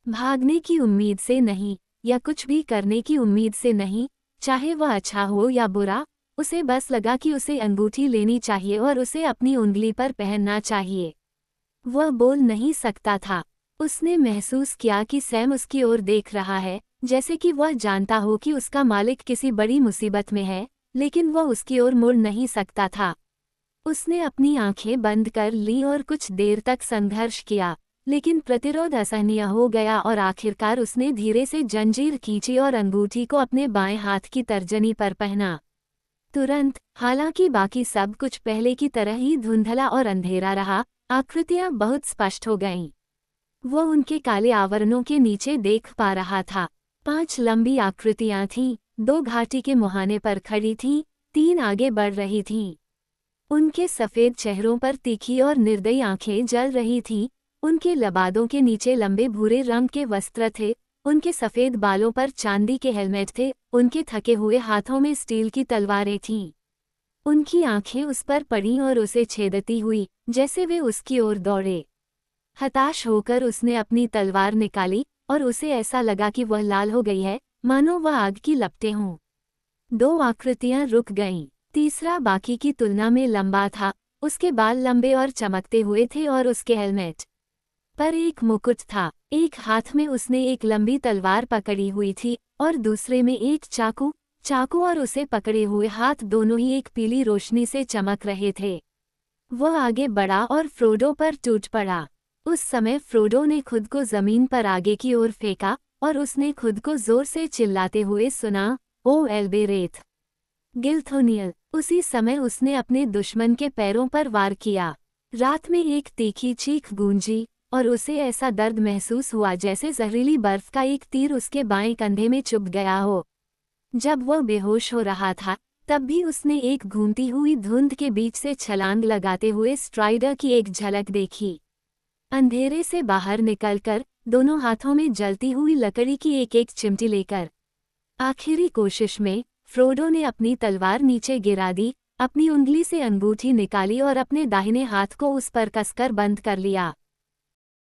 भागने की उम्मीद से नहीं, या कुछ भी करने की उम्मीद से नहीं, चाहे वह अच्छा हो या बुरा, उसे बस लगा कि उसे अंगूठी लेनी चाहिए और उसे अपनी उंगली पर पहनना चाहिए। वह बोल नहीं सकता था। उसने महसूस किया कि सैम उसकी ओर देख रहा है, जैसे कि वह जानता हो कि उसका मालिक किसी बड़ी मुसीबत में है, लेकिन वह उसकी ओर मुड़ नहीं सकता था। उसने अपनी आंखें बंद कर लीं और कुछ देर तक संघर्ष किया, लेकिन प्रतिरोध असहनीय हो गया और आखिरकार उसने धीरे से जंजीर खींची और अंगूठी को अपने बाएं हाथ की तर्जनी पर पहना। तुरंत, हालांकि बाकी सब कुछ पहले की तरह ही धुंधला और अंधेरा रहा, आकृतियां बहुत स्पष्ट हो गईं। वह उनके काले आवरणों के नीचे देख पा रहा था। 5 लंबी आकृतियां थीं, 2 घाटी के मुहाने पर खड़ी थीं, 3 आगे बढ़ रही थीं। उनके सफ़ेद चेहरों पर तीखी और निर्दयी आंखें जल रही थीं। उनके लबादों के नीचे लंबे भूरे रंग के वस्त्र थे। उनके सफ़ेद बालों पर चांदी के हेलमेट थे। उनके थके हुए हाथों में स्टील की तलवारें थीं। उनकी आंखें उस पर पड़ीं और उसे छेदती हुई, जैसे वे उसकी ओर दौड़े। हताश होकर उसने अपनी तलवार निकाली, और उसे ऐसा लगा कि वह लाल हो गई है, मानो वह आग की लपटें हों। 2 आकृतियां रुक गईं। तीसरा बाकी की तुलना में लंबा था। उसके बाल लंबे और चमकते हुए थे और उसके हेलमेट पर एक मुकुट था। एक हाथ में उसने एक लंबी तलवार पकड़ी हुई थी और दूसरे में एक चाकू। चाकू और उसे पकड़े हुए हाथ दोनों ही एक पीली रोशनी से चमक रहे थे। वह आगे बढ़ा और फ्रोडो पर टूट पड़ा। उस समय फ्रोडो ने खुद को जमीन पर आगे की ओर फेंका और उसने खुद को जोर से चिल्लाते हुए सुना, ओ एल्बेरेथ गिल्थोनियल। उसी समय उसने अपने दुश्मन के पैरों पर वार किया। रात में एक तीखी चीख गूंजी, और उसे ऐसा दर्द महसूस हुआ जैसे जहरीली बर्फ का एक तीर उसके बाएं कंधे में चुभ गया हो। जब वह बेहोश हो रहा था, तब भी उसने एक घूमती हुई धुंध के बीच से छलांग लगाते हुए स्ट्राइडर की एक झलक देखी। अंधेरे से बाहर निकलकर, दोनों हाथों में जलती हुई लकड़ी की एक एक चिमटी लेकर, आखिरी कोशिश में फ्रोडो ने अपनी तलवार नीचे गिरा दी, अपनी उंगली से अंगूठी निकाली और अपने दाहिने हाथ को उस पर कसकर बंद कर लिया।